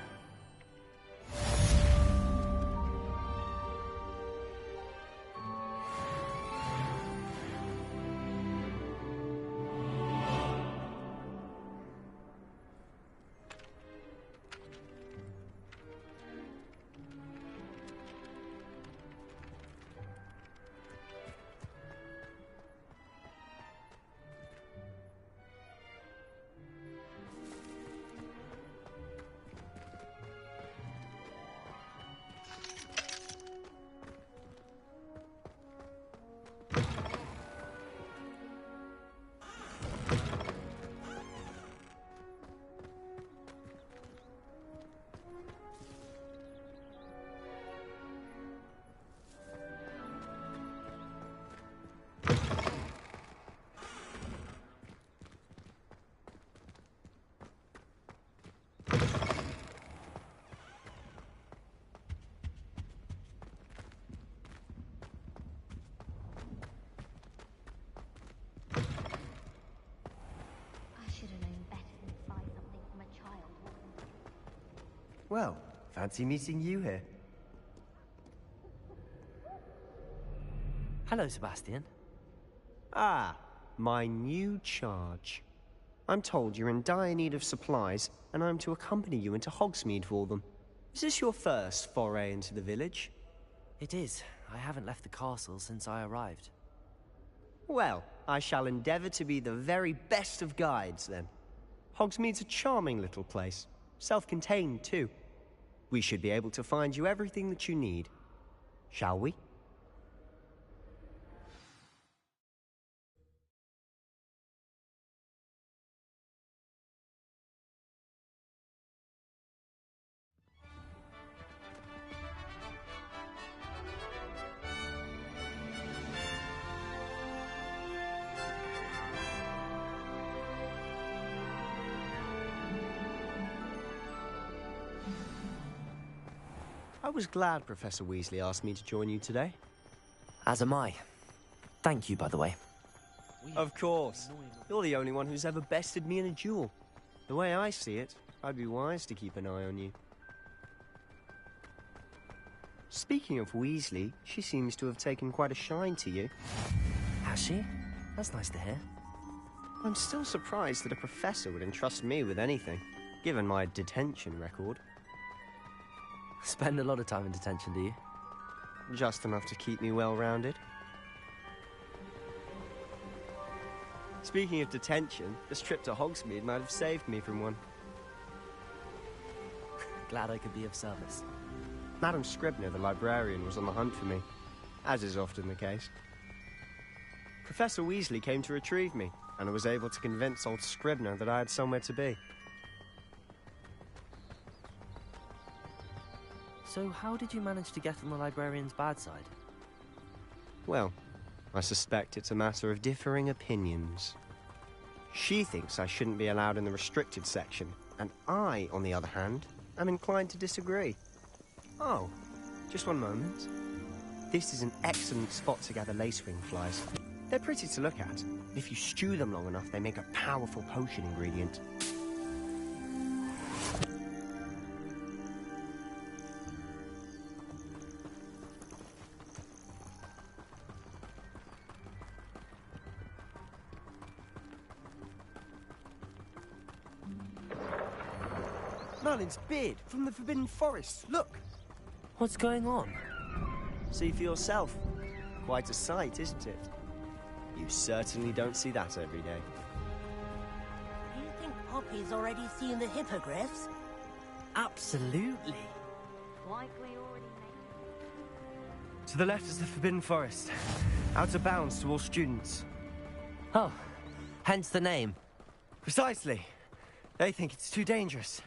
Well, fancy meeting you here. Hello, Sebastian. Ah, my new charge. I'm told you're in dire need of supplies, and I'm to accompany you into Hogsmeade for them. Is this your first foray into the village? It is. I haven't left the castle since I arrived. Well, I shall endeavor to be the very best of guides, then. Hogsmeade's a charming little place. Self-contained, too. We should be able to find you everything that you need. Shall we? I was glad Professor Weasley asked me to join you today. As am I. Thank you, by the way. Of course. You're the only one who's ever bested me in a duel. The way I see it, I'd be wise to keep an eye on you. Speaking of Weasley, she seems to have taken quite a shine to you. Has she? That's nice to hear. I'm still surprised that a professor would entrust me with anything, given my detention record. Spend a lot of time in detention, do you? Just enough to keep me well-rounded. Speaking of detention, this trip to Hogsmeade might have saved me from one. Glad I could be of service. Madam Scribner, the librarian, was on the hunt for me, as is often the case. Professor Weasley came to retrieve me, and I was able to convince old Scribner that I had somewhere to be. So how did you manage to get on the librarian's bad side? Well, I suspect it's a matter of differing opinions. She thinks I shouldn't be allowed in the restricted section, and I, on the other hand, am inclined to disagree. Oh, just one moment. This is an excellent spot to gather lacewing flies. They're pretty to look at, but if you stew them long enough, they make a powerful potion ingredient. Merlin's beard from the Forbidden Forest. Look! What's going on? See for yourself. Quite a sight, isn't it? You certainly don't see that every day. Do you think Poppy's already seen the hippogriffs? Absolutely. Likely already made. To the left is the Forbidden Forest. Out of bounds to all students. Oh, hence the name. Precisely. They think it's too dangerous.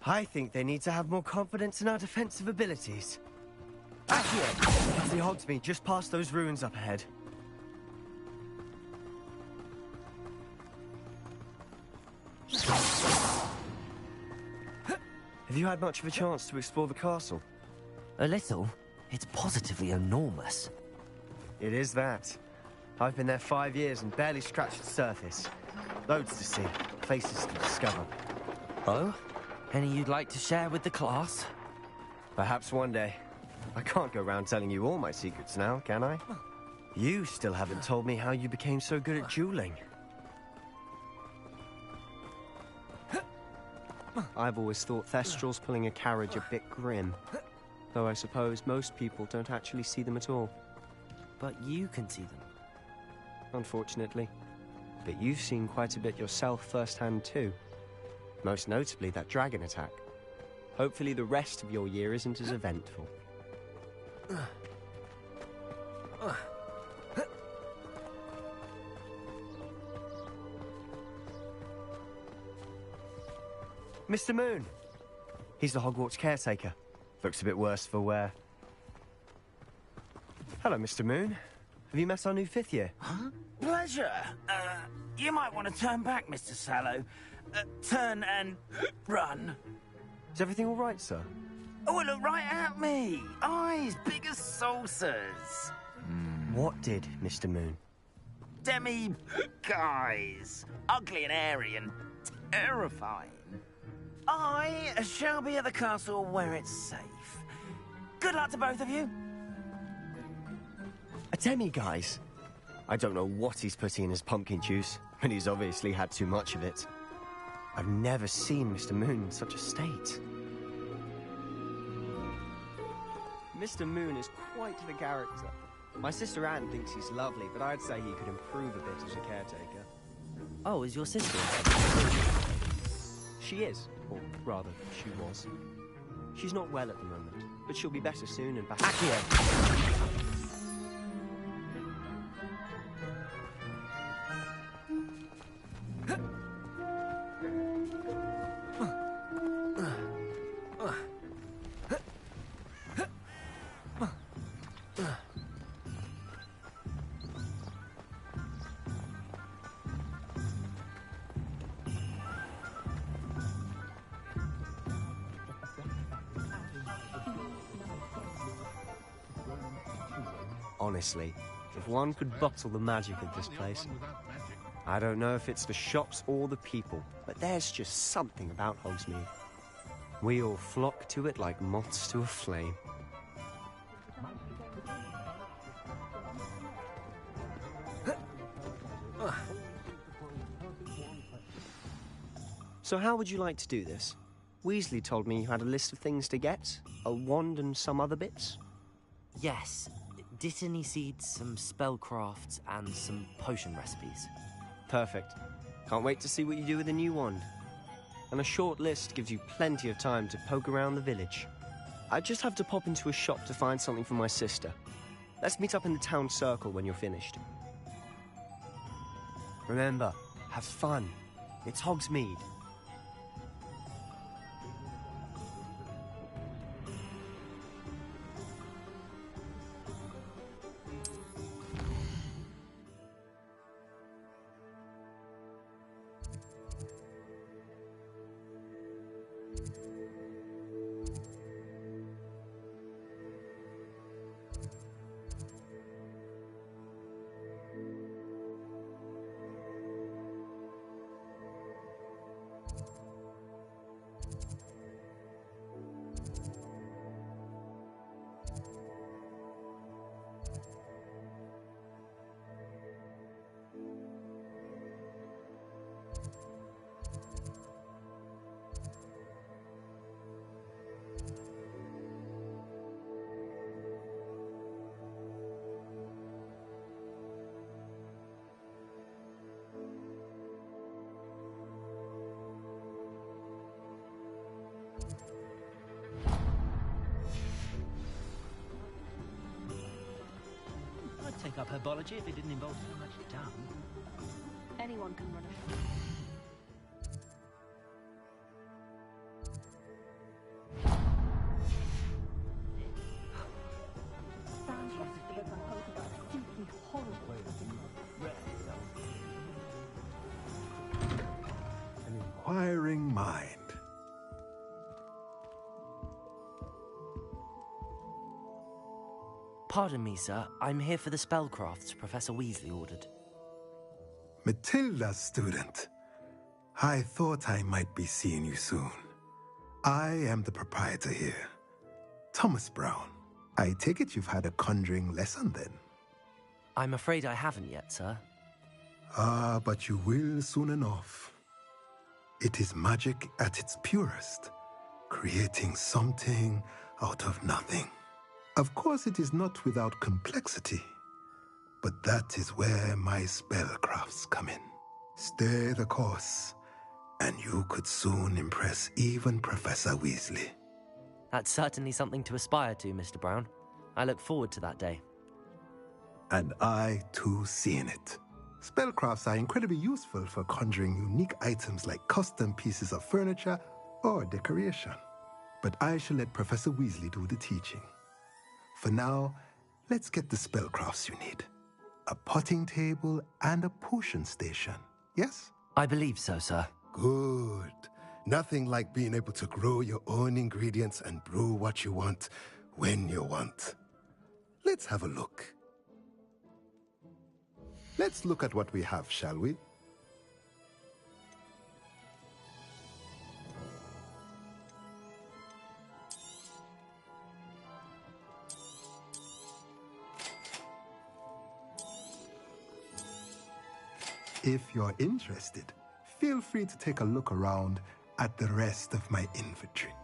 I think they need to have more confidence in our defensive abilities. Accio! That's the Hogsmeade, just past those ruins up ahead. Have you had much of a chance to explore the castle? A little. It's positively enormous. It is that. I've been there 5 years and barely scratched the surface. Loads to see, places to discover. Oh? Any you'd like to share with the class? Perhaps one day. I can't go around telling you all my secrets now, can I? You still haven't told me how you became so good at dueling. I've always thought Thestrals pulling a carriage a bit grim. Though I suppose most people don't actually see them at all. But you can see them. Unfortunately. But you've seen quite a bit yourself firsthand too. Most notably that dragon attack. Hopefully the rest of your year isn't as eventful. Mr. Moon. He's the Hogwarts caretaker. Looks a bit worse for wear. Hello, Mr. Moon. Have you met our new 5th year? Huh? Pleasure. You might want to turn back, Mr. Sallow. Turn and run. Is everything all right, sir? Oh, look right at me. Eyes big as saucers. What did, Mr. Moon? Demi guys. Ugly and airy and terrifying. I shall be at the castle where it's safe. Good luck to both of you. A demi, guys. I don't know what he's putting in his pumpkin juice, but he's obviously had too much of it. I've never seen Mr. Moon in such a state. Mr. Moon is quite the character. My sister Anne thinks he's lovely, but I'd say he could improve a bit as a caretaker. Oh, is your sister? She is, or rather, she was. She's not well at the moment, but she'll be better soon and back. Accio! Honestly, if one could bottle the magic of this place. I don't know if it's the shops or the people, but there's just something about Hogsmeade. We all flock to it like moths to a flame. So how would you like to do this? Weasley told me you had a list of things to get, a wand and some other bits. Yes. Dittany seeds, some spellcrafts, and some potion recipes. Perfect. Can't wait to see what you do with the new wand. And a short list gives you plenty of time to poke around the village. I just have to pop into a shop to find something for my sister. Let's meet up in the town circle when you're finished. Remember, have fun. It's Hogsmeade. I'd take up herbology if it didn't involve so much dung. Anyone can run it. An inquiring mind. Pardon me, sir. I'm here for the spellcrafts Professor Weasley ordered. Matilda's student. I thought I might be seeing you soon. I am the proprietor here, Thomas Brown. I take it you've had a conjuring lesson then? I'm afraid I haven't yet, sir. Ah, but you will soon enough. It is magic at its purest, creating something out of nothing. Of course, it is not without complexity, but that is where my spellcrafts come in. Stay the course, and you could soon impress even Professor Weasley. That's certainly something to aspire to, Mr. Brown. I look forward to that day. And I, too, seeing it. Spellcrafts are incredibly useful for conjuring unique items like custom pieces of furniture or decoration. But I shall let Professor Weasley do the teaching. For now, let's get the spellcrafts you need. A potting table and a potion station, yes? I believe so, sir. Good. Nothing like being able to grow your own ingredients and brew what you want when you want. Let's have a look. Let's look at what we have, shall we? If you're interested, feel free to take a look around at the rest of my inventory.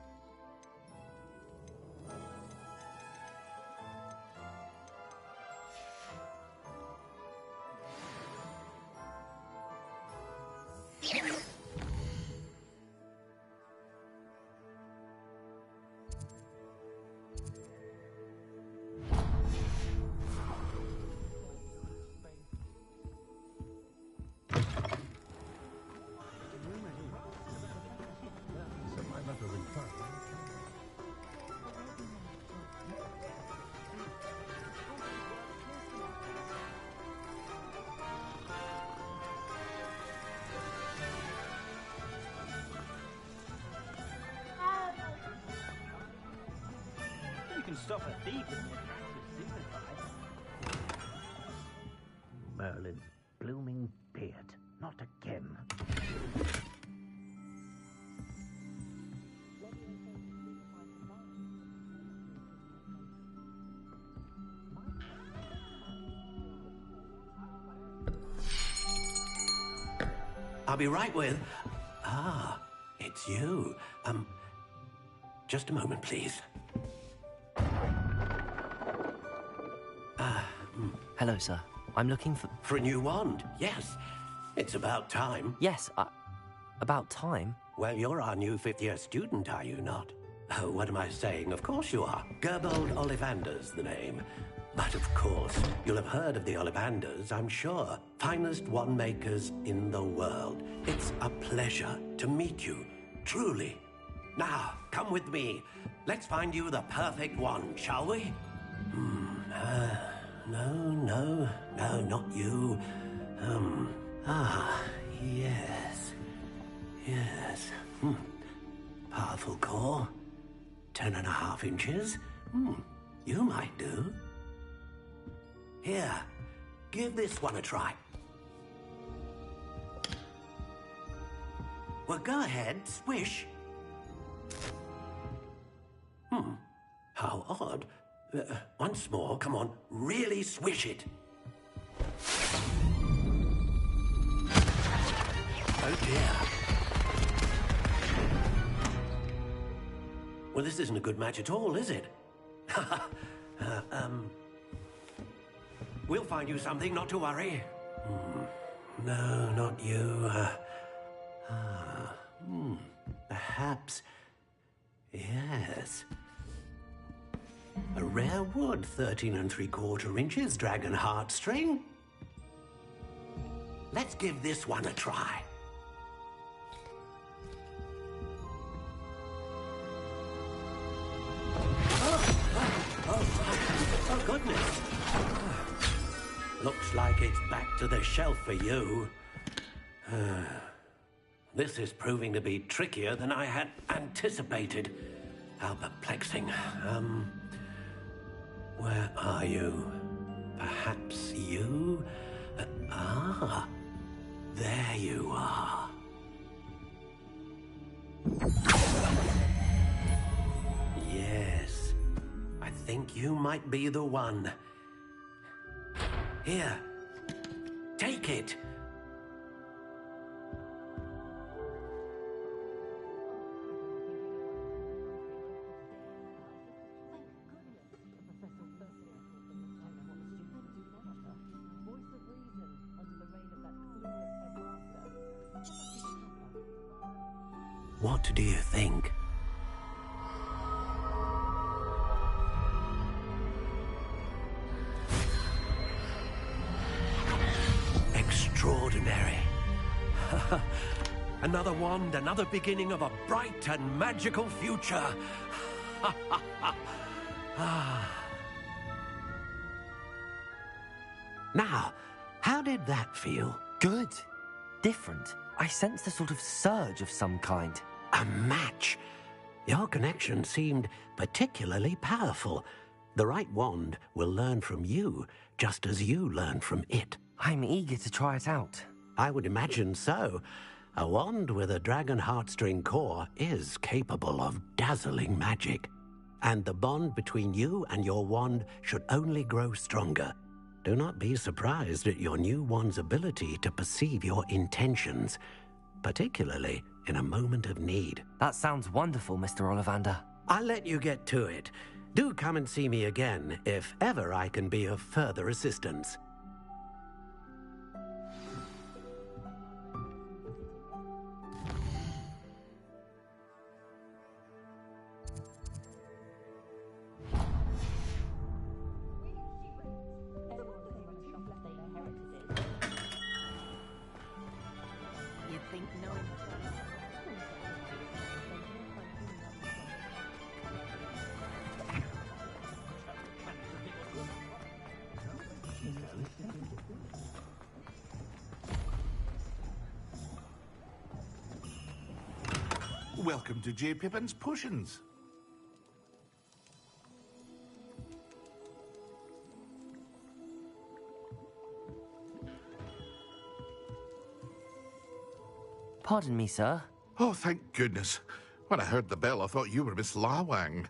You can stop a thief with an attractive suicide. Merlin's blooming beard. Not again. I'll be right with... Ah, it's you. Just a moment, please. Hello, sir. I'm looking for... For a new wand, yes. It's about time. Yes, about time? Well, you're our new fifth-year student, are you not? Oh, what am I saying? Of course you are. Gerbold Ollivander's the name. But of course, you'll have heard of the Ollivanders, I'm sure. Finest wand makers in the world. It's a pleasure to meet you, truly. Now, come with me. Let's find you the perfect wand, shall we? No, not you. Yes. Powerful core. 10.5 inches. You might do. Here, give this one a try. Well, go ahead, swish. How odd. Once more, come on, really swish it. Oh dear. Well, this isn't a good match at all, is it? We'll find you something, not to worry. No, not you. Perhaps... Yes. A rare wood, 13 3/4 inches, dragon heartstring. Let's give this one a try. Oh, goodness. Looks like it's back to the shelf for you. This is proving to be trickier than I had anticipated. How perplexing. Where are you? Perhaps you? There you are. Yes, I think you might be the one. Here, take it. What do you think? Extraordinary. Another wand, another beginning of a bright and magical future. Now, how did that feel? Good. Different. I sensed a sort of surge of some kind. A match? Your connection seemed particularly powerful. The right wand will learn from you, just as you learn from it. I'm eager to try it out. I would imagine so. A wand with a dragon heartstring core is capable of dazzling magic. And the bond between you and your wand should only grow stronger. do not be surprised at your new one's ability to perceive your intentions, particularly in a moment of need. That sounds wonderful, Mr. Ollivander. I'll let you get to it. Do come and see me again if ever I can be of further assistance. Welcome to J. Pippin's Potions. Pardon me, sir. Oh, thank goodness. When I heard the bell, I thought you were Miss Lawang.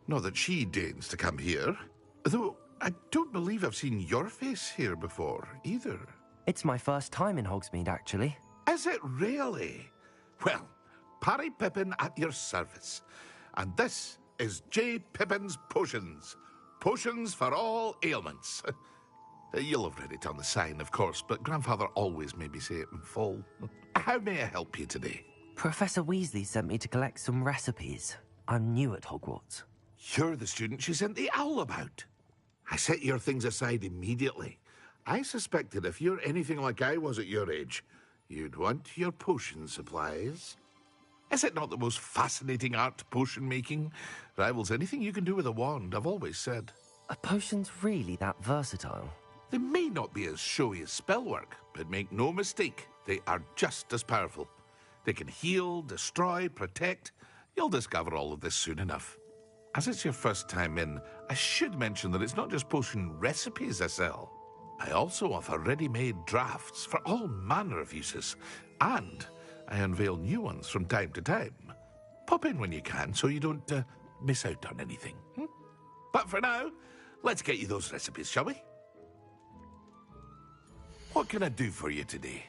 Not that she deigns to come here. Though, I don't believe I've seen your face here before, either. It's my first time in Hogsmeade, actually. Is it really? Well, Parry Pippin at your service. And this is J. Pippin's Potions. Potions for all ailments. You'll have read it on the sign, of course, but Grandfather always made me say it in full. How may I help you today? Professor Weasley sent me to collect some recipes. I'm new at Hogwarts. You're the student she sent the owl about. I set your things aside immediately. I suspected if you're anything like I was at your age, you'd want your potion supplies. Is it not the most fascinating art, potion making? Rivals anything you can do with a wand, I've always said. Are potions really that versatile? They may not be as showy as spellwork, but make no mistake, they are just as powerful. They can heal, destroy, protect. You'll discover all of this soon enough. As it's your first time in, I should mention that it's not just potion recipes I sell. I also offer ready-made drafts for all manner of uses, and I unveil new ones from time to time. Pop in when you can so you don't miss out on anything. But for now, let's get you those recipes, shall we? What can I do for you today?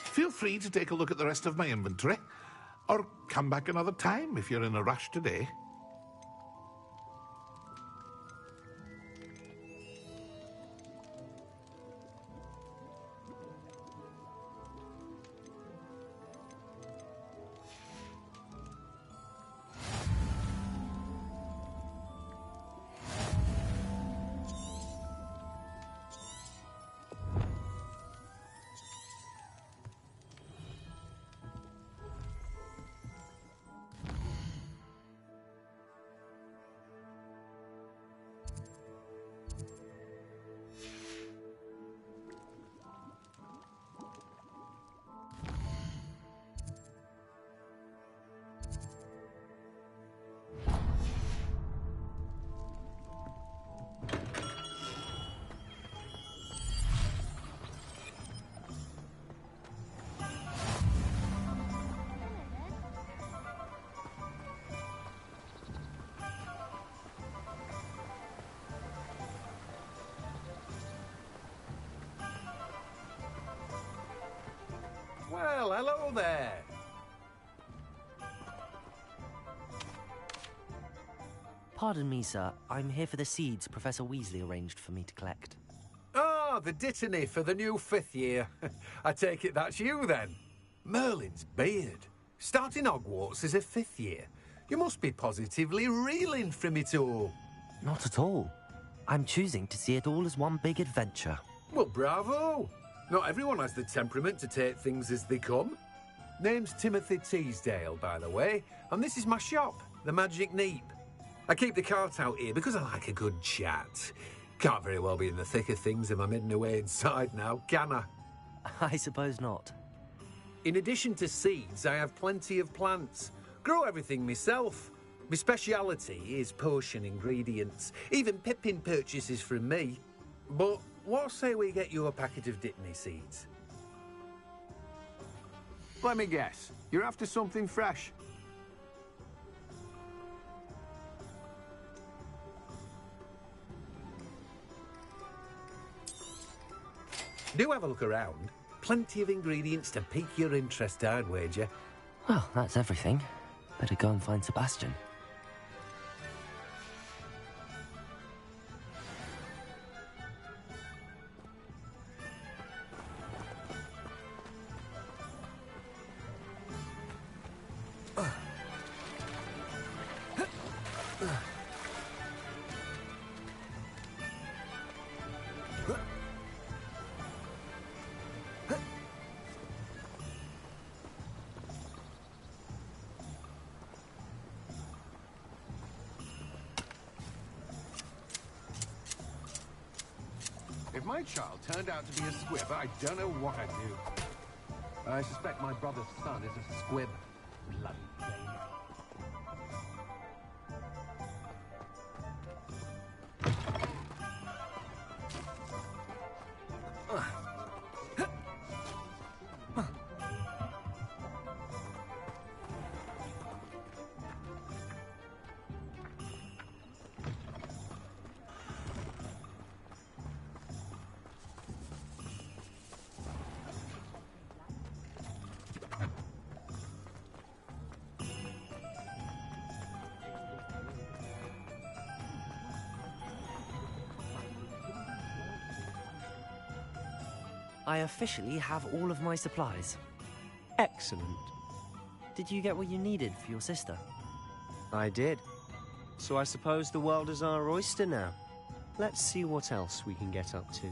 Feel free to take a look at the rest of my inventory, or come back another time if you're in a rush today. Well, hello there. Pardon me, sir. I'm here for the seeds Professor Weasley arranged for me to collect. Ah, the dittany for the new 5th year. I take it that's you, then. Merlin's beard. Starting Hogwarts as a 5th year. You must be positively reeling from it all. Not at all. I'm choosing to see it all as one big adventure. Well, bravo. Not everyone has the temperament to take things as they come. Name's Timothy Teasdale, by the way, and this is my shop, the Magic Neep. I keep the cart out here because I like a good chat. Can't very well be in the thick of things if I'm hidden away inside now, can I? I suppose not. In addition to seeds, I have plenty of plants. Grow everything myself. My speciality is potion ingredients. Even Pippin purchases from me. But what say we get you a packet of Dipney seeds? Let me guess. You're after something fresh. Do have a look around. Plenty of ingredients to pique your interest, I'd wager. Well, that's everything. Better go and find Sebastian. If my child turned out to be a squib, I don't know what I'd do. I suspect my brother's son is a squib. Bloody babe. I officially have all of my supplies. Excellent. Did you get what you needed for your sister? I did. So I suppose the world is our oyster now. Let's see what else we can get up to.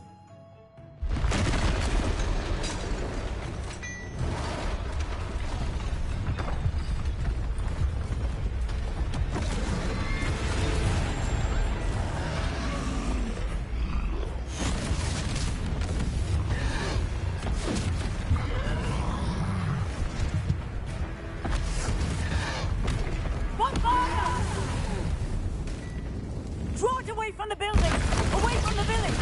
Draw it away from the building! Away from the village!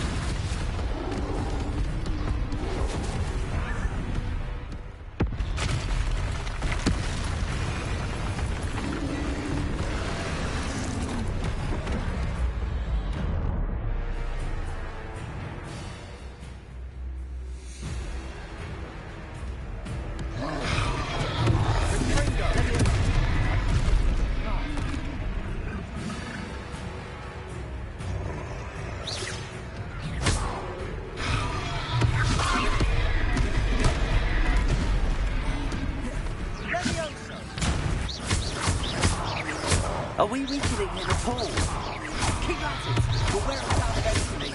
Are we weakening him at all? Keep at it! We'll wear him down eventually.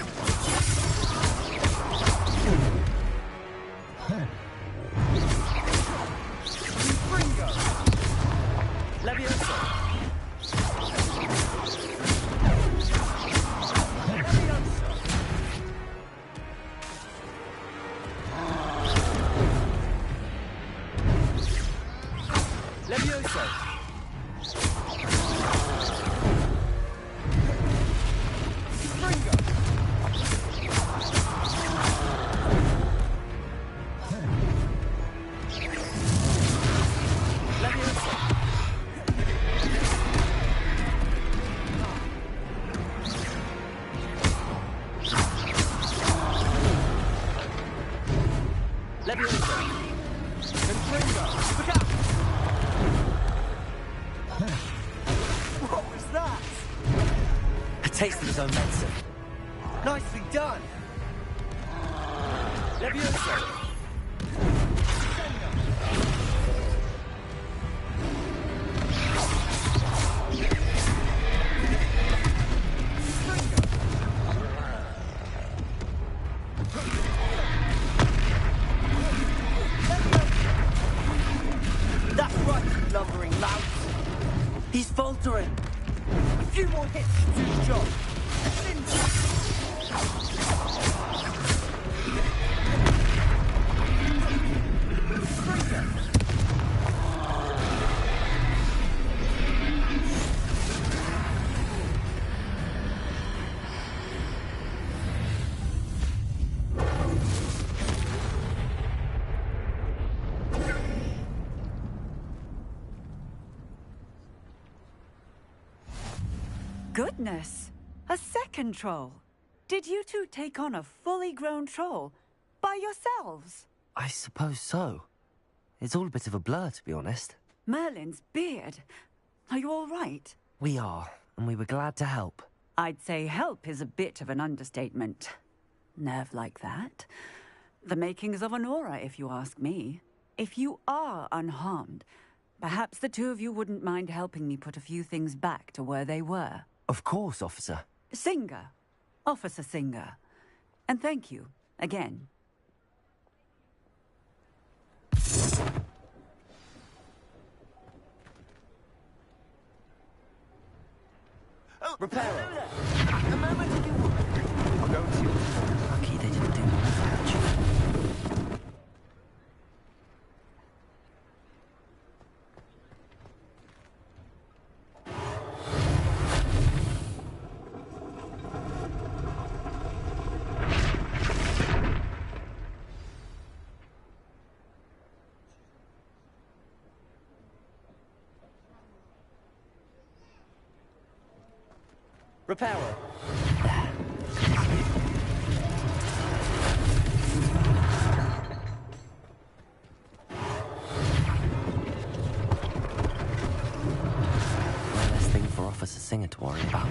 Ringo! Levioso! Levioso! Levioso! What was that? A taste of his own medicine. Nicely done. Levioso. That's right, you lumbering lout. He's faltering. A few more hits should do the job. Goodness! A second troll. Did you two take on a fully grown troll by yourselves? I suppose so. It's all a bit of a blur, to be honest. Merlin's beard. Are you all right? We are, and we were glad to help. I'd say help is a bit of an understatement. Nerve like that. The makings of an aura, if you ask me. If you are unharmed, perhaps the two of you wouldn't mind helping me put a few things back to where they were. Of course, officer. Singer. Officer Singer. And thank you, again. Repairer! A moment if you would. I'll go and see what's lucky they didn't do more damage. Repairer. One less thing for Officer Singer to worry about.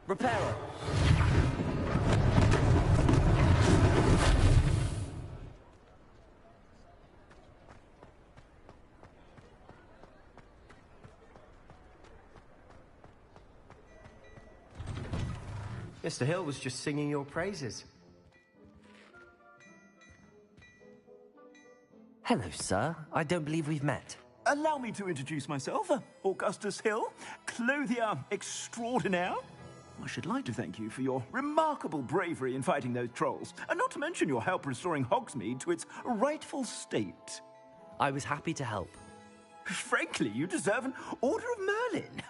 Repairer. Mr. Hill was just singing your praises. Hello, sir. I don't believe we've met. Allow me to introduce myself, Augustus Hill, clothier extraordinaire. I should like to thank you for your remarkable bravery in fighting those trolls, and not to mention your help restoring Hogsmeade to its rightful state. I was happy to help. Frankly, you deserve an Order of Merlin.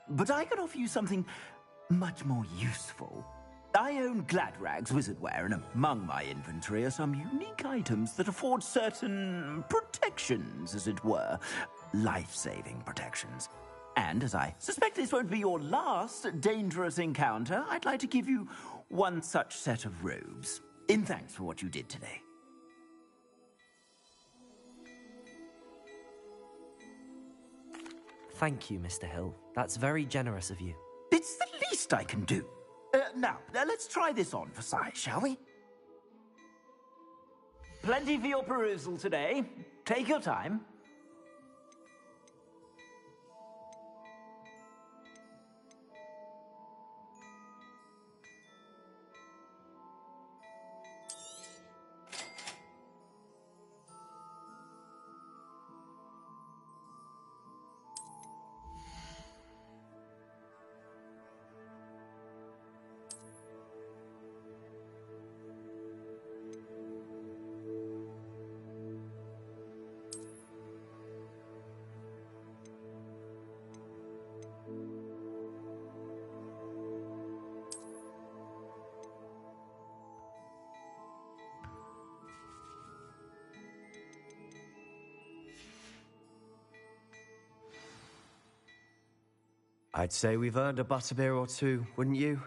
But I can offer you something much more useful. I own Gladrag's wizardware, and among my inventory are some unique items that afford certain protections, as it were. Life-saving protections. And as I suspect this won't be your last dangerous encounter, I'd like to give you one such set of robes, in thanks for what you did today. Thank you, Mr. Hill. That's very generous of you. It's the least I can do. Now, let's try this on for size, shall we? Plenty for your perusal today. Take your time. I'd say we've earned a butterbeer or two, wouldn't you?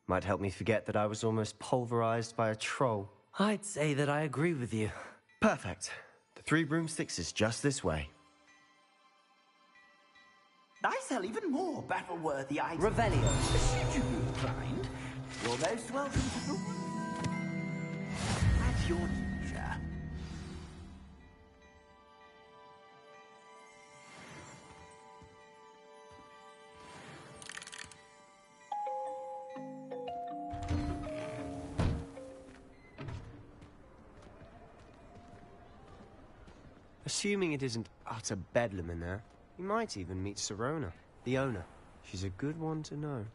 Might help me forget that I was almost pulverized by a troll. I'd say that I agree with you. Perfect. The Three Broomsticks is just this way. I sell even more battle-worthy items. Revelio. Should you be inclined, you're most welcome to the... At your leisure. Assuming it isn't utter bedlam in there, you might even meet Sirona, the owner. She's a good one to know.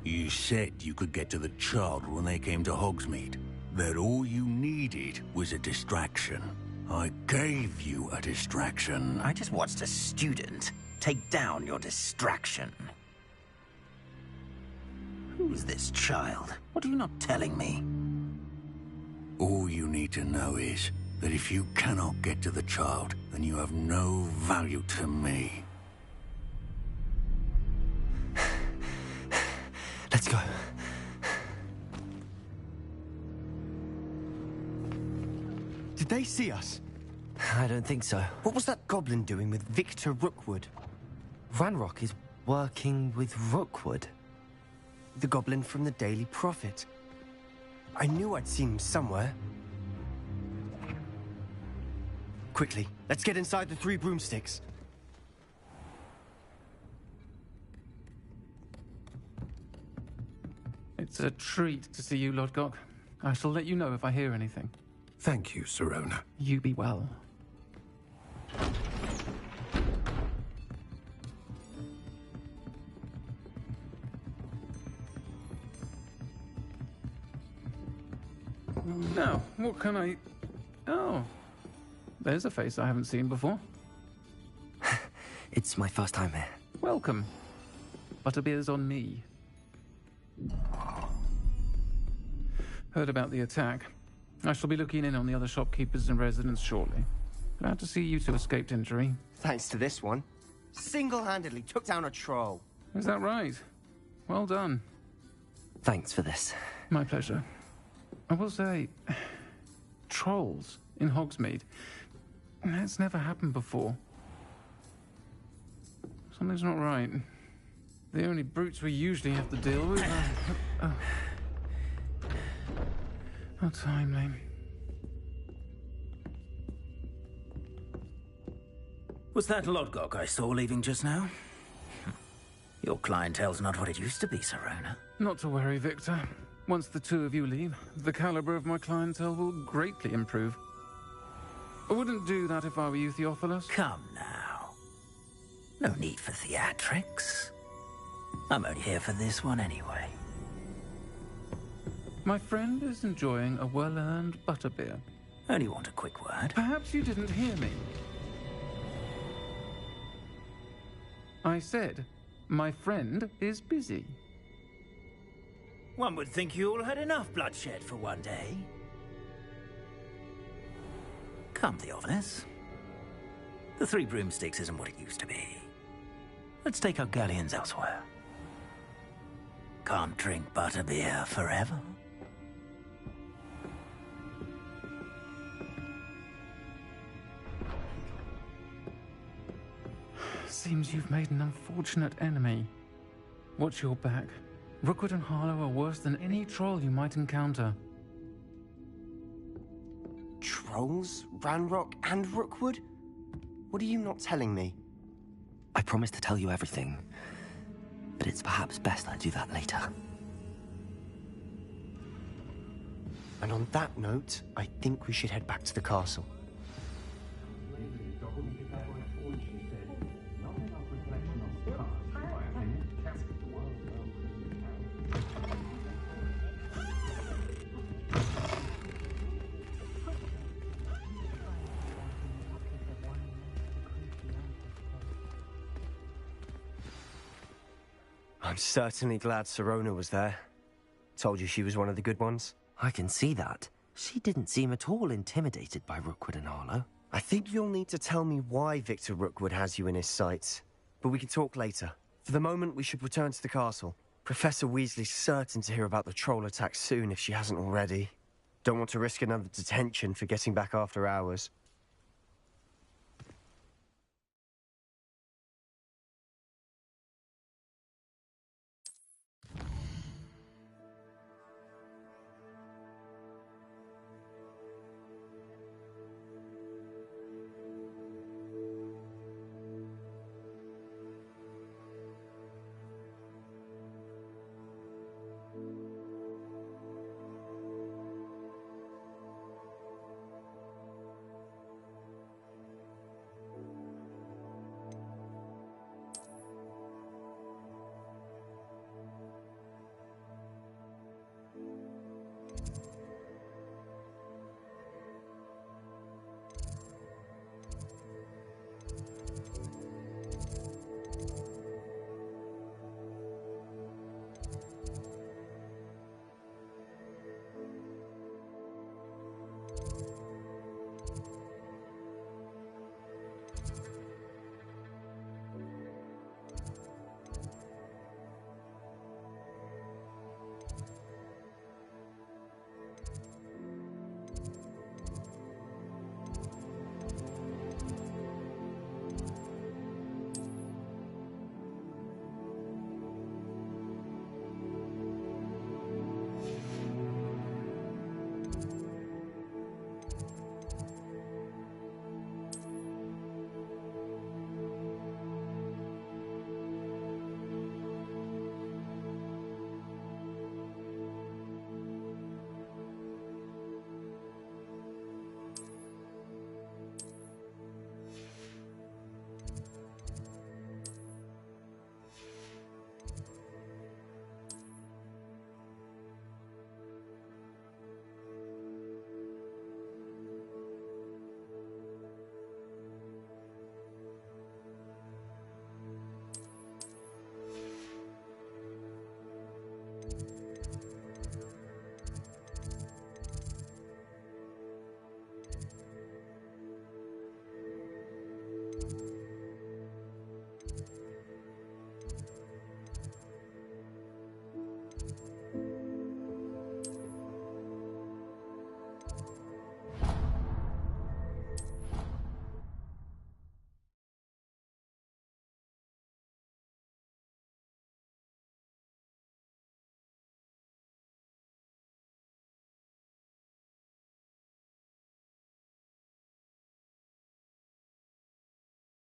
You said you could get to the child when they came to Hogsmeade. That all you needed was a distraction. I gave you a distraction. I just watched a student take down your distraction. Who's this child? What are you not telling me? All you need to know is that if you cannot get to the child, then you have no value to me. Let's go. Did they see us? I don't think so. What was that goblin doing with Victor Rookwood? Ranrock is working with Rookwood. The goblin from the Daily Prophet. I knew I'd seen him somewhere. Quickly, let's get inside the Three Broomsticks. It's a treat to see you, Lodgok. I shall let you know if I hear anything. Thank you, Sirona. You be well. Now, what can I... Oh, there's a face I haven't seen before. It's my first time here. Welcome. Butterbeer's on me. Heard about the attack. I shall be looking in on the other shopkeepers and residents shortly. Glad to see you two escaped injury. Thanks to this one. Single-handedly took down a troll. Is that right? Well done. Thanks for this. My pleasure. I will say, trolls in Hogsmeade. That's never happened before. Something's not right. The only brutes we usually have to deal with are... How timely. Was that Lodgok I saw leaving just now? Your clientele's not what it used to be, Sirona. Not to worry, Victor. Once the two of you leave, the caliber of my clientele will greatly improve. I wouldn't do that if I were you, Theophilus. Come now. No need for theatrics. I'm only here for this one anyway. My friend is enjoying a well-earned butterbeer. Only want a quick word. Perhaps you didn't hear me. I said, my friend is busy. One would think you all had enough bloodshed for one day. Come, Theophilus. The Three Broomsticks isn't what it used to be. Let's take our galleons elsewhere. Can't drink butterbeer forever. Seems you've made an unfortunate enemy. Watch your back. Rookwood and Harlow are worse than any troll you might encounter. Trolls? Ranrock and Rookwood? What are you not telling me? I promised to tell you everything, but it's perhaps best I do that later. And on that note, I think we should head back to the castle. I'm certainly glad Sirona was there. Told you she was one of the good ones. I can see that. She didn't seem at all intimidated by Rookwood and Harlow. I think you'll need to tell me why Victor Rookwood has you in his sights. But we can talk later. For the moment, we should return to the castle. Professor Weasley's certain to hear about the troll attack soon if she hasn't already. Don't want to risk another detention for getting back after hours.